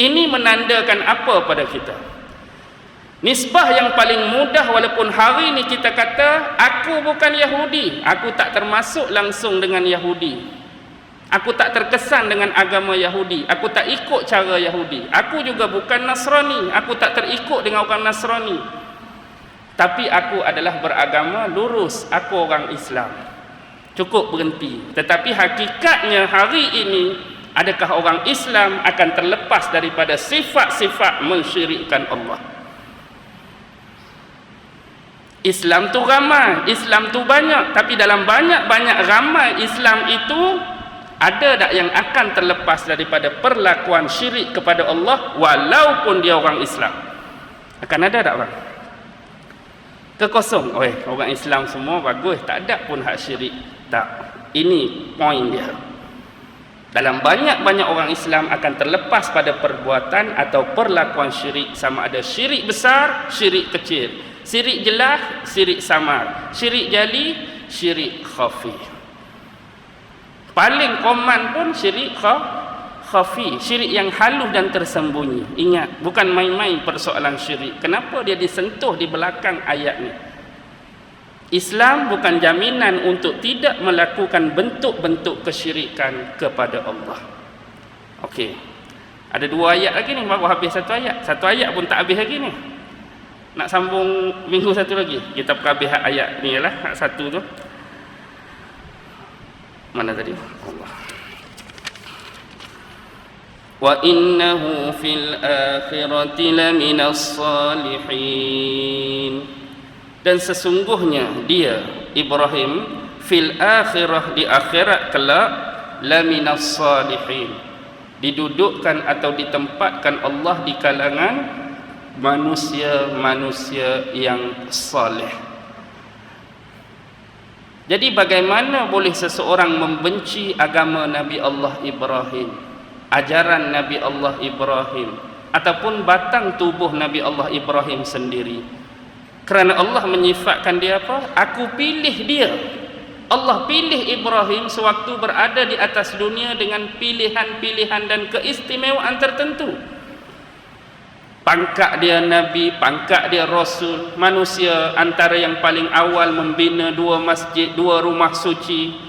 Ini menandakan apa pada kita? Nisbah yang paling mudah, walaupun hari ni kita kata aku bukan Yahudi, aku tak termasuk langsung dengan Yahudi, aku tak terkesan dengan agama Yahudi, aku tak ikut cara Yahudi, aku juga bukan Nasrani, aku tak terikut dengan orang Nasrani, tapi aku adalah beragama lurus, aku orang Islam. Cukup berhenti. Tetapi hakikatnya hari ini, adakah orang Islam akan terlepas daripada sifat-sifat mensyirikkan Allah? Islam tu ramai, Islam tu banyak, tapi dalam banyak-banyak ramai Islam itu, ada tak yang akan terlepas daripada perlakuan syirik kepada Allah walaupun dia orang Islam? Akan ada tak bang? Kekosong, orang Islam semua bagus, tak ada pun hak syirik. Tak, ini poin dia. Dalam banyak-banyak orang Islam akan terlepas pada perbuatan atau perlakuan syirik, sama ada syirik besar, syirik kecil, syirik jelas, syirik samar, syirik jali, syirik khafi. Paling common pun syirik khafi, syirik yang halus dan tersembunyi. Ingat, bukan main-main persoalan syirik. Kenapa dia disentuh di belakang ayat ni? Islam bukan jaminan untuk tidak melakukan bentuk-bentuk kesyirikan kepada Allah. Okey. Ada dua ayat lagi ni, baru habis satu ayat. Satu ayat pun tak habis lagi ni. Nak sambung minggu satu lagi. Kita perhabis ayat ni lah, hak satu tu. Mana tadi? Allah. Wa innahu fil akhirati laminas salihin. Dan sesungguhnya dia Ibrahim fil akhirah, di akhirat kelak, laminas salihin, didudukkan atau ditempatkan Allah di kalangan manusia-manusia yang saleh. Jadi bagaimana boleh seseorang membenci agama Nabi Allah Ibrahim, ajaran Nabi Allah Ibrahim, ataupun batang tubuh Nabi Allah Ibrahim sendiri? Kerana Allah menyifatkan dia apa? Aku pilih dia. Allah pilih Ibrahim sewaktu berada di atas dunia dengan pilihan-pilihan dan keistimewaan tertentu. Pangkat dia Nabi, pangkat dia Rasul, manusia antara yang paling awal membina 2 masjid, 2 rumah suci.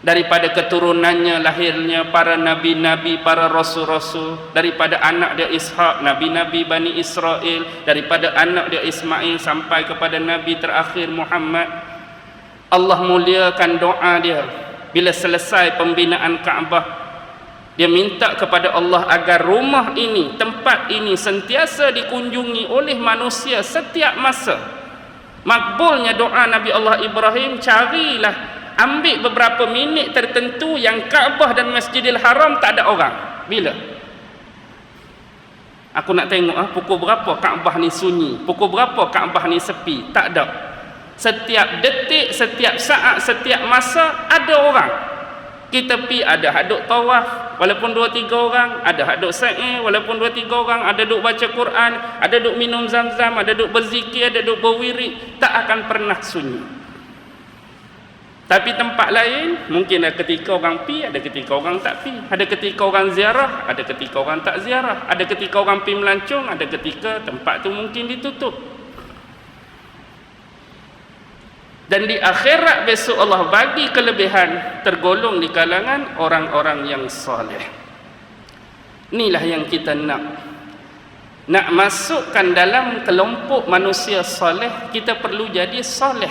Daripada keturunannya lahirnya para nabi-nabi, para rasul-rasul. Daripada anak dia Ishak, nabi-nabi Bani Israel. Daripada anak dia Ismail sampai kepada nabi terakhir Muhammad. Allah muliakan doa dia bila selesai pembinaan Kaabah. Dia minta kepada Allah agar rumah ini, tempat ini sentiasa dikunjungi oleh manusia setiap masa. Makbulnya doa Nabi Allah Ibrahim, carilah, ambil beberapa minit tertentu yang Kaabah dan Masjidil Haram tak ada orang. Bila? Aku nak tengok pukul berapa Kaabah ni sunyi, pukul berapa Kaabah ni sepi. Tak ada. Setiap detik, setiap saat, setiap masa ada orang. Kita pi ada hak duk tawaf walaupun 2-3 orang, ada hak duk sa'i walaupun 2-3 orang, ada duk baca Quran, ada duk minum zam-zam, ada duk berzikir, ada duk berwirid, tak akan pernah sunyi. Tapi tempat lain mungkin ada ketika orang pi, ada ketika orang tak pi, ada ketika orang ziarah, ada ketika orang tak ziarah, ada ketika orang pi melancong, ada ketika tempat tu mungkin ditutup. Dan di akhirat besok Allah bagi kelebihan, tergolong di kalangan orang-orang yang soleh. Inilah yang kita nak. Nak masukkan dalam kelompok manusia soleh, kita perlu jadi soleh.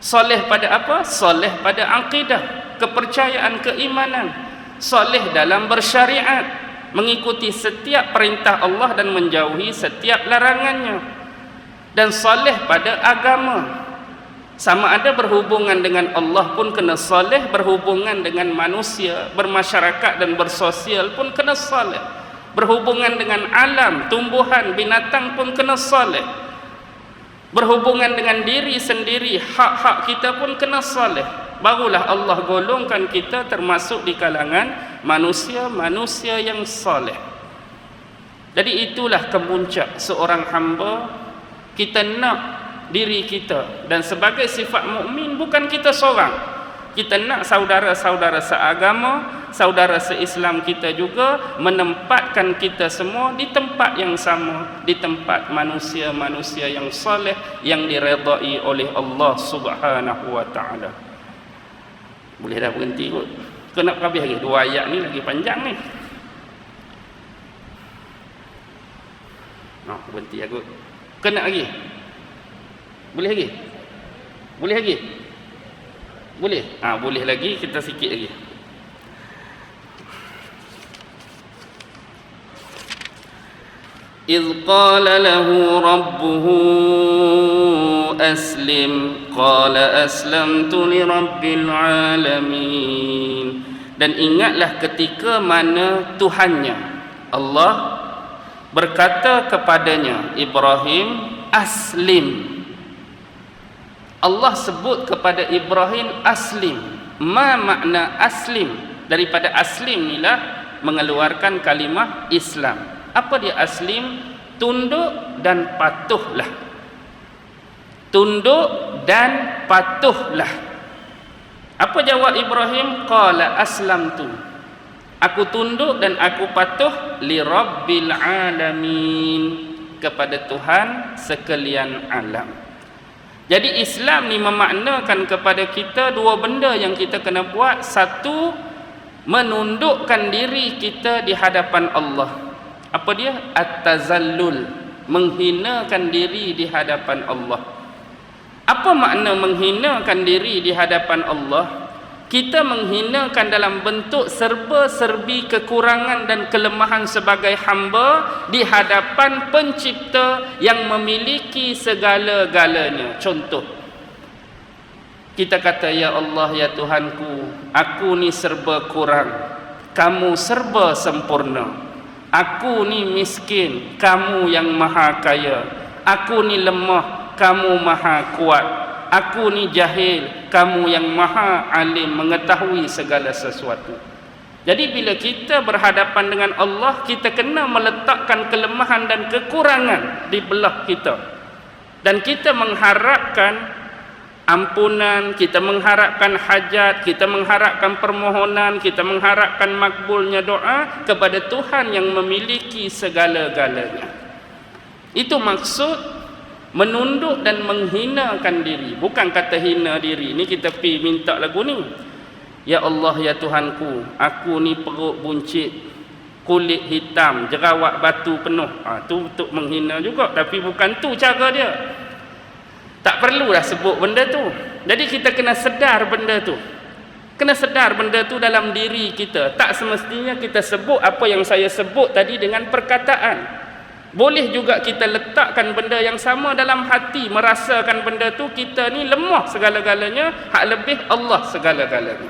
Soleh pada apa? Soleh pada akidah, kepercayaan, keimanan. Soleh dalam bersyariat, mengikuti setiap perintah Allah dan menjauhi setiap larangannya. Dan soleh pada agama. Sama ada berhubungan dengan Allah pun kena soleh, berhubungan dengan manusia, bermasyarakat dan bersosial pun kena soleh, berhubungan dengan alam, tumbuhan, binatang pun kena soleh, berhubungan dengan diri sendiri, hak-hak kita pun kena soleh. Barulah Allah golongkan kita termasuk di kalangan manusia-manusia yang soleh. Jadi itulah kemuncak seorang hamba. Kita nak diri kita, dan sebagai sifat mukmin bukan kita seorang, kita nak saudara-saudara seagama, saudara seislam kita juga menempatkan kita semua di tempat yang sama, di tempat manusia-manusia yang soleh, yang diredai oleh Allah Subhanahu wa ta'ala. Boleh dah berhenti kot, kena habis lagi 2 ayat ni, lagi panjang ni. Berhenti aku, kena lagi. Boleh lagi? Boleh lagi? Boleh? Boleh lagi, kita sikit lagi. إِذْ قَالَ لَهُ رَبُّهُ أَسْلِمْ قَالَ أَسْلَمْتُ لِرَبِّ الْعَالَمِينَ. Dan ingatlah ketika mana Tuhannya, Allah, berkata kepadanya, Ibrahim, aslim. Allah sebut kepada Ibrahim aslim. Ma makna aslim? Daripada aslim inilah mengeluarkan kalimah Islam. Apa dia aslim? Tunduk dan patuhlah. Tunduk dan patuhlah. Apa jawab Ibrahim? Qala aslamtu. Aku tunduk dan aku patuh li rabbil alamin, kepada Tuhan sekalian alam. Jadi Islam ni memaknakan kepada kita 2 benda yang kita kena buat. Satu, menundukkan diri kita di hadapan Allah. Apa dia? At-tazallul, menghinakan diri di hadapan Allah. Apa makna menghinakan diri di hadapan Allah? Kita menghinakan dalam bentuk serba-serbi kekurangan dan kelemahan sebagai hamba di hadapan pencipta yang memiliki segala-galanya. Contoh, kita kata, ya Allah, ya Tuhanku, aku ni serba kurang, kamu serba sempurna. Aku ni miskin, kamu yang maha kaya. Aku ni lemah, kamu maha kuat. Aku ni jahil, kamu yang maha alim, mengetahui segala sesuatu. Jadi bila kita berhadapan dengan Allah, kita kena meletakkan kelemahan dan kekurangan di belah kita. Dan kita mengharapkan ampunan, kita mengharapkan hajat, kita mengharapkan permohonan, kita mengharapkan makbulnya doa kepada Tuhan yang memiliki segala-galanya. Itu maksud menunduk dan menghinakan diri. Bukan kata hina diri. Ni kita pergi minta lagu ni. Ya Allah, ya Tuhanku, aku ni perut buncit, kulit hitam, jerawat batu penuh. Tu untuk menghina juga. Tapi bukan tu cara dia. Tak perlulah sebut benda tu. Jadi kita kena sedar benda tu. Kena sedar benda tu dalam diri kita. Tak semestinya kita sebut apa yang saya sebut tadi dengan perkataan. Boleh juga kita letakkan benda yang sama dalam hati, merasakan benda tu kita ni lemah segala-galanya, hak lebih Allah segala-galanya.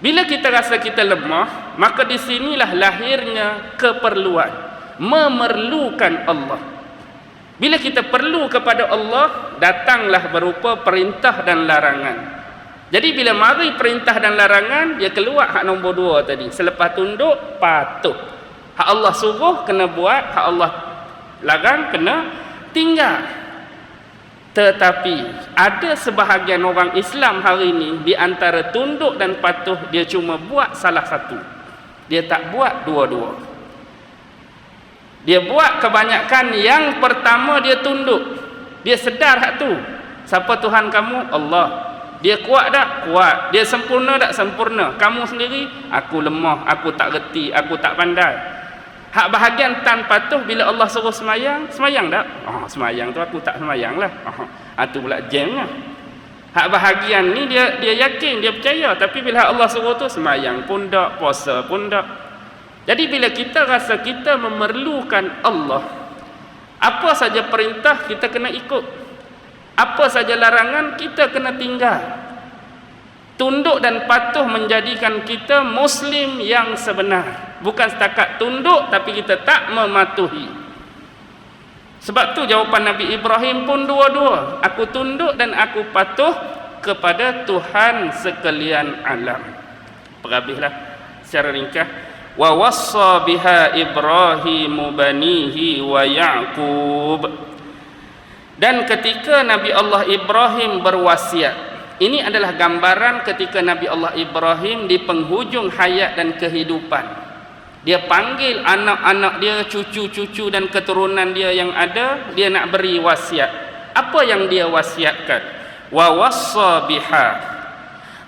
Bila kita rasa kita lemah, maka di sinilah lahirnya keperluan, memerlukan Allah. Bila kita perlu kepada Allah, datanglah berupa perintah dan larangan. Jadi bila mari perintah dan larangan, dia keluar hak nombor 2 tadi. Selepas tunduk, patuh. Hak Allah suruh kena buat, hak Allah larang kena tinggal. Tetapi ada sebahagian orang Islam hari ini, di antara tunduk dan patuh, dia cuma buat salah satu. Dia tak buat dua-dua. Dia buat kebanyakan yang pertama, dia tunduk. Dia sedar hak tu. Siapa Tuhan kamu? Allah. Dia kuat tak? Kuat. Dia sempurna tak? Sempurna. Kamu sendiri? Aku lemah, aku tak reti, aku tak pandai. Hak bahagian tan patuh, bila Allah suruh semayang, semayang tak? Semayang tu aku tak semayang lah. Itu pula jamnya. Hak bahagian ni dia yakin, dia percaya. Tapi bila Allah suruh tu, semayang pun tak, puasa pun tak. Jadi bila kita rasa kita memerlukan Allah, apa saja perintah kita kena ikut, apa saja larangan kita kena tinggal. Tunduk dan patuh menjadikan kita Muslim yang sebenar. Bukan setakat tunduk tapi kita tak mematuhi. Sebab tu jawapan Nabi Ibrahim pun dua-dua. Aku tunduk dan aku patuh kepada Tuhan sekalian alam. Perhabislah secara ringkas. Wa wassa biha Ibrahimu banihi wa Ya'qub. Dan ketika Nabi Allah Ibrahim berwasiat, ini adalah gambaran ketika Nabi Allah Ibrahim di penghujung hayat dan kehidupan. Dia panggil anak-anak dia, cucu-cucu dan keturunan dia yang ada, dia nak beri wasiat. Apa yang dia wasiatkan? Wa wassa biha.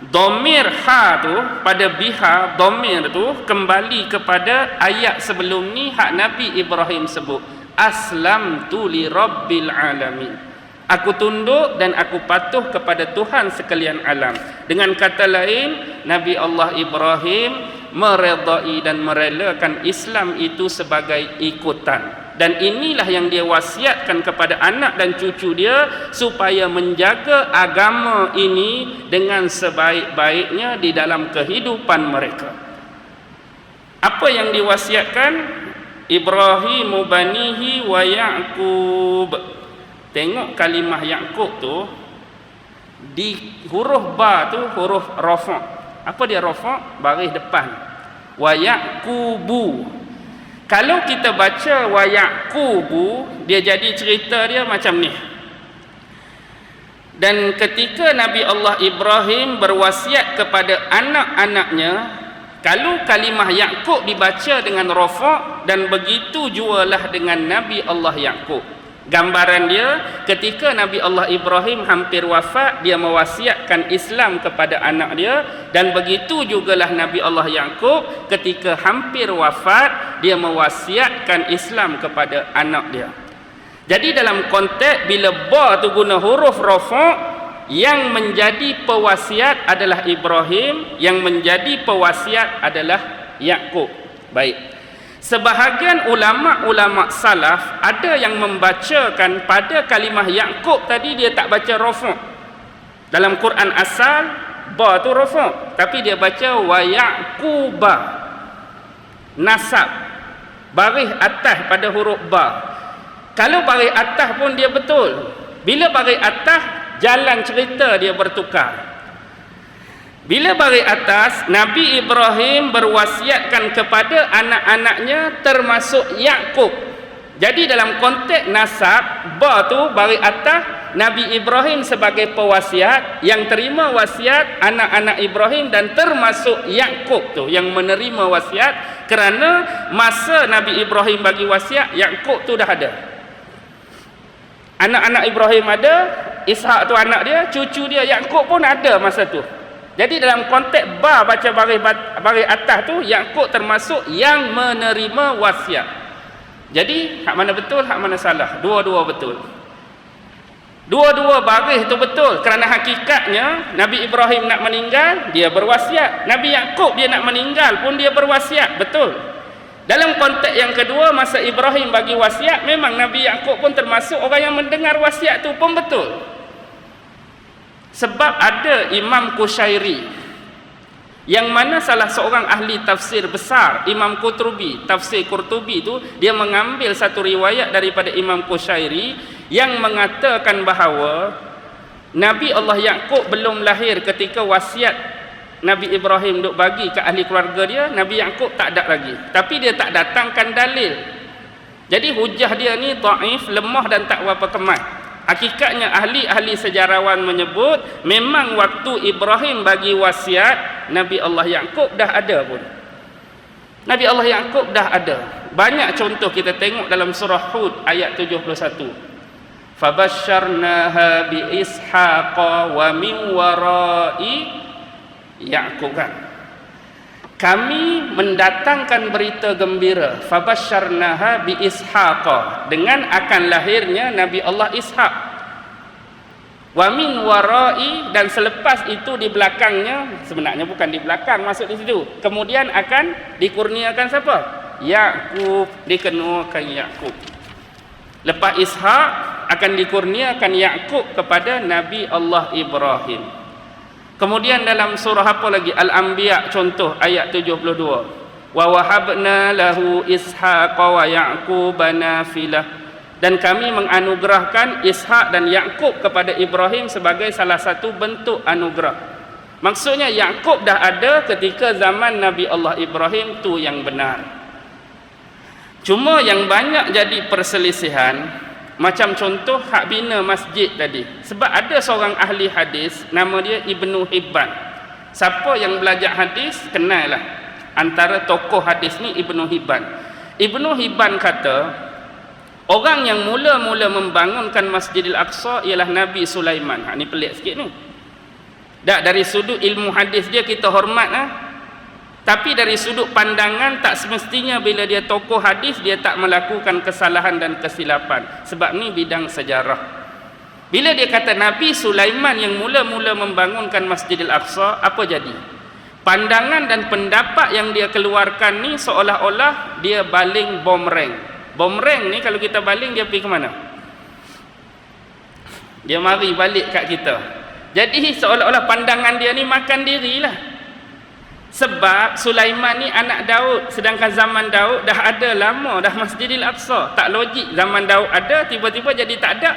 Dhamir ha tu pada biha, dhamir tu kembali kepada ayat sebelum ni hak Nabi Ibrahim sebut. Aslamtu li rabbil alamin. Aku tunduk dan aku patuh kepada Tuhan sekalian alam. Dengan kata lain, Nabi Allah Ibrahim meredai dan merelakan Islam itu sebagai ikutan. Dan inilah yang dia wasiatkan kepada anak dan cucu dia, supaya menjaga agama ini dengan sebaik-baiknya di dalam kehidupan mereka. Apa yang diwasiatkan? Ibrahimu banihi wa Ya'qub. Tengok kalimah Ya'qub tu, di huruf ba tu huruf rafa'. Apa dia rafa'? Baris depan. Wa Ya'qubu. Kalau kita baca wa Ya'qubu, dia jadi cerita dia macam ni. Dan ketika Nabi Allah Ibrahim berwasiat kepada anak-anaknya, kalau kalimah Ya'qub dibaca dengan rafa' dan begitu jualah dengan Nabi Allah Ya'qub. Gambaran dia, ketika Nabi Allah Ibrahim hampir wafat, dia mewasiatkan Islam kepada anak dia, dan begitu jugalah Nabi Allah Ya'qub ketika hampir wafat, dia mewasiatkan Islam kepada anak dia. Jadi dalam konteks bila ba tu guna huruf rafa', yang menjadi pewasiat adalah Ibrahim, yang menjadi pewasiat adalah Ya'qub. Baik. Sebahagian ulama-ulama salaf ada yang membacakan pada kalimah Ya'qub tadi dia tak baca rafa'. Dalam Quran asal ba tu rafa', tapi dia baca wa Ya'quba. Nasab baris atas pada huruf ba. Kalau baris atas pun dia betul. Bila baris atas, jalan cerita dia bertukar. Bila baris atas, Nabi Ibrahim berwasiatkan kepada anak-anaknya termasuk Ya'qub. Jadi dalam konteks nasab, ba tu baris atas, Nabi Ibrahim sebagai pewasiat, yang terima wasiat anak-anak Ibrahim, dan termasuk Ya'qub tu yang menerima wasiat, kerana masa Nabi Ibrahim bagi wasiat, Ya'qub tu dah ada. Anak-anak Ibrahim ada, Ishak tu anak dia, cucu dia Ya'qub pun ada masa tu. Jadi dalam konteks ba baca baris atas tu, Ya'qub termasuk yang menerima wasiat. Jadi hak mana betul, hak mana salah? Dua-dua betul. Dua-dua baris tu betul, kerana hakikatnya Nabi Ibrahim nak meninggal, dia berwasiat. Nabi Ya'qub dia nak meninggal pun dia berwasiat, betul. Dalam konteks yang kedua, masa Ibrahim bagi wasiat, memang Nabi Ya'qub pun termasuk orang yang mendengar wasiat tu pun betul. Sebab ada Imam Qushairi, yang mana salah seorang ahli tafsir besar, Imam Qurtubi, tafsir Qurtubi tu, dia mengambil satu riwayat daripada Imam Qushairi yang mengatakan bahawa Nabi Allah Yaqub belum lahir ketika wasiat Nabi Ibrahim duk bagi ke ahli keluarga dia, Nabi Yaqub tak ada lagi. Tapi dia tak datangkan dalil. Jadi hujah dia ni dhaif, lemah dan tak berapa kemas. Hakikatnya ahli-ahli sejarawan menyebut memang waktu Ibrahim bagi wasiat, Nabi Allah Yaqub dah ada pun. Nabi Allah Yaqub dah ada. Banyak contoh kita tengok dalam surah Hud ayat 71. Fabasyarnaha bi Ishaqa wa min warai Yaqub. Kami mendatangkan berita gembira, fabasyarnaha bi Ishaqa, dengan akan lahirnya Nabi Allah Ishaq. Wa min warai, dan selepas itu di belakangnya, sebenarnya bukan di belakang, masuk di situ. Kemudian akan dikurniakan siapa? Yaqub, dikenuakan Yaqub. Lepas Ishaq akan dikurniakan Yaqub kepada Nabi Allah Ibrahim. Kemudian dalam surah apa lagi? Al-Anbiya contoh ayat 72. Wa wahabna lahu Ishaqa wa Yaquba nafilah. Dan kami menganugerahkan Ishaq dan Yaqub kepada Ibrahim sebagai salah satu bentuk anugerah. Maksudnya Yaqub dah ada ketika zaman Nabi Allah Ibrahim tu yang benar. Cuma yang banyak jadi perselisihan, macam contoh hak bina masjid tadi. Sebab ada seorang ahli hadis, nama dia Ibnu Hibban. Siapa yang belajar hadis, kenal lah. Antara tokoh hadis ni Ibnu Hibban. Ibnu Hibban kata, orang yang mula-mula membangunkan Masjidil Aqsa ialah Nabi Sulaiman. Ni pelik sikit ni. Dari sudut ilmu hadis dia kita hormat lah. Tapi dari sudut pandangan tak semestinya bila dia tokoh hadis dia tak melakukan kesalahan dan kesilapan. Sebab ni bidang sejarah. Bila dia kata Nabi Sulaiman yang mula-mula membangunkan Masjidil Aqsa, apa jadi? Pandangan dan pendapat yang dia keluarkan ni seolah-olah dia baling bomreng. Bomreng ni kalau kita baling dia pergi ke mana? Dia mari balik kat kita. Jadi seolah-olah pandangan dia ni makan dirilah. Sebab Sulaiman ni anak Daud, sedangkan zaman Daud dah ada lama dah Masjidil Aqsa. Tak logik zaman Daud ada tiba-tiba jadi tak ada.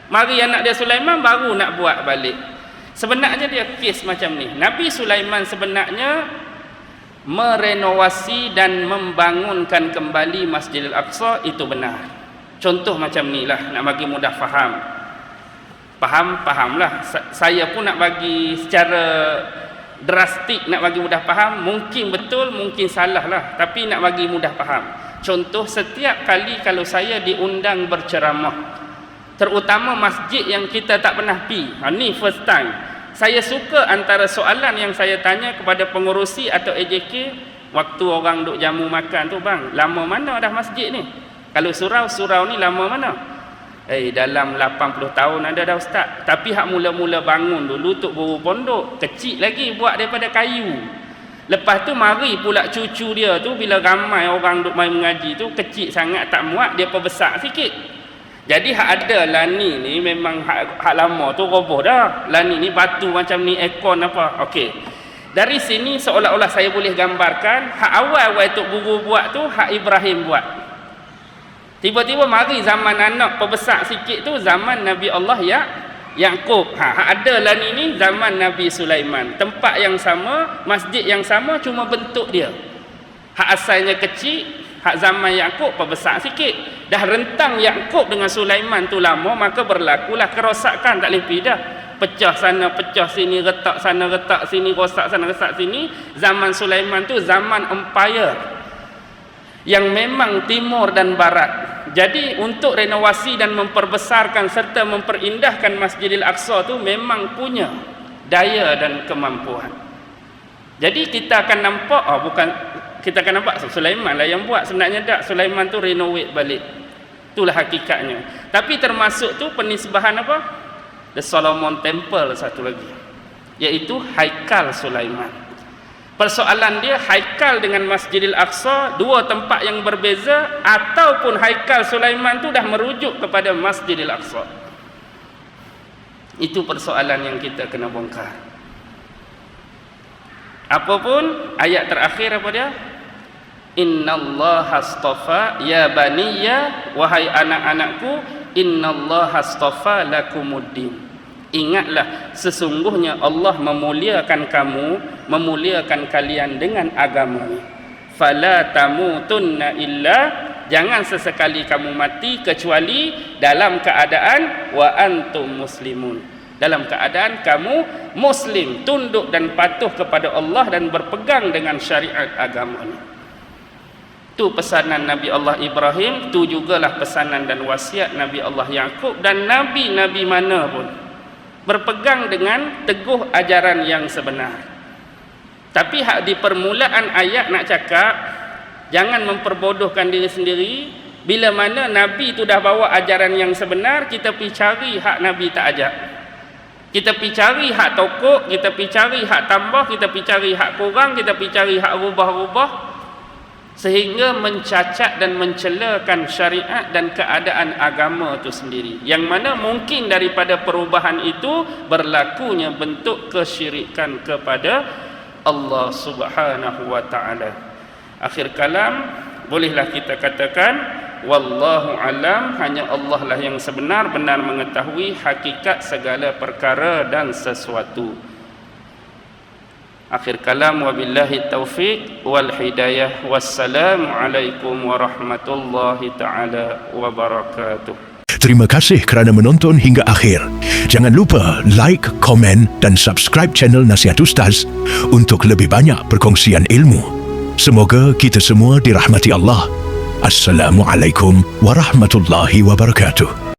Mari anak dia Sulaiman baru nak buat balik. Sebenarnya dia kes macam ni. Nabi Sulaiman sebenarnya merenovasi dan membangunkan kembali Masjidil Aqsa, itu benar. Contoh macam ni lah, nak bagi mudah faham. Fahamlah. Saya pun nak bagi secara drastik, nak bagi mudah faham, mungkin betul mungkin salah lah, tapi nak bagi mudah faham. Contoh, setiap kali kalau saya diundang berceramah, terutama masjid yang kita tak pernah pergi, ni first time, saya suka antara soalan yang saya tanya kepada pengurusi atau AJK waktu orang duk jamu makan tu, bang, lama mana dah masjid ni? Kalau surau ni lama mana? Dalam 80 tahun ada dah ustaz. Tapi hak mula-mula bangun dulu Tok Guru Pondok kecil lagi, buat daripada kayu. Lepas tu mari pula cucu dia tu, bila ramai orang duk main mengaji tu, kecil sangat tak muat, dia perbesar sikit. Jadi hak ada lani ni memang hak lama tu roboh dah. Lani ni batu macam ni, ekon apa. Okey. Dari sini seolah-olah saya boleh gambarkan hak awal-awal Tok Guru buat tu hak Ibrahim buat. Tiba-tiba mari zaman anak perbesar sikit tu zaman Nabi Allah Yaqub. Ada lah ni zaman Nabi Sulaiman. Tempat yang sama, masjid yang sama, cuma bentuk dia. Hak asalnya kecil, hak zaman Yaqub perbesar sikit. Dah rentang Yaqub dengan Sulaiman tu lama, maka berlakulah kerosakan, tak boleh pergi dah. Pecah sana, pecah sini, retak sana, retak sini, rosak sana, rosak sini. Zaman Sulaiman tu zaman empire yang memang timur dan barat. Jadi untuk renovasi dan memperbesarkan serta memperindahkan Masjidil Aqsa tu memang punya daya dan kemampuan. Jadi kita akan nampak, kita akan nampak Sulaiman lah yang buat, sebenarnya tak, Sulaiman tu renovate balik. Itulah hakikatnya. Tapi termasuk tu penisbahan apa? The Solomon Temple satu lagi, iaitu Haikal Sulaiman. Persoalan dia, Haikal dengan Masjidil Aqsa dua tempat yang berbeza, ataupun Haikal Sulaiman tu dah merujuk kepada Masjidil Aqsa. Itu persoalan yang kita kena bongkar. Apapun ayat terakhir apa dia? Innallaha astafa ya baniya, wahai anak-anakku, innallaha astafa lakumuddin. Ingatlah, sesungguhnya Allah memuliakan kamu, memuliakan kalian dengan agama ni. Fala tamutunna illa, jangan sesekali kamu mati kecuali dalam keadaan wa antum muslimun, dalam keadaan kamu muslim, tunduk dan patuh kepada Allah dan berpegang dengan syariat agama ni. Itu pesanan Nabi Allah Ibrahim, itu jugalah pesanan dan wasiat Nabi Allah Yaqub, dan nabi-nabi mana pun berpegang dengan teguh ajaran yang sebenar. Tapi hak di permulaan ayat nak cakap, jangan memperbodohkan diri sendiri. Bila mana Nabi tu dah bawa ajaran yang sebenar, kita pergi cari hak Nabi tak ajak. Kita pergi cari hak tokok, kita pergi cari hak tambah, kita pergi cari hak kurang, kita pergi cari hak rubah-rubah, sehingga mencacat dan mencelakan syariat dan keadaan agama itu sendiri, yang mana mungkin daripada perubahan itu berlakunya bentuk kesyirikan kepada Allah Subhanahu wa ta'ala. Akhir kalam, bolehlah kita katakan wallahu alam, hanya Allah lah yang sebenar-benar mengetahui hakikat segala perkara dan sesuatu. Akhir kalam, wabillahi taufiq wal hidayah. Wassalamu alaikum warahmatullahi taala wabarakatuh. Terima kasih kerana menonton hingga akhir. Jangan lupa like, komen dan subscribe channel Nasihat Ustaz untuk lebih banyak perkongsian ilmu. Semoga kita semua dirahmati Allah. Assalamualaikum warahmatullahi wabarakatuh.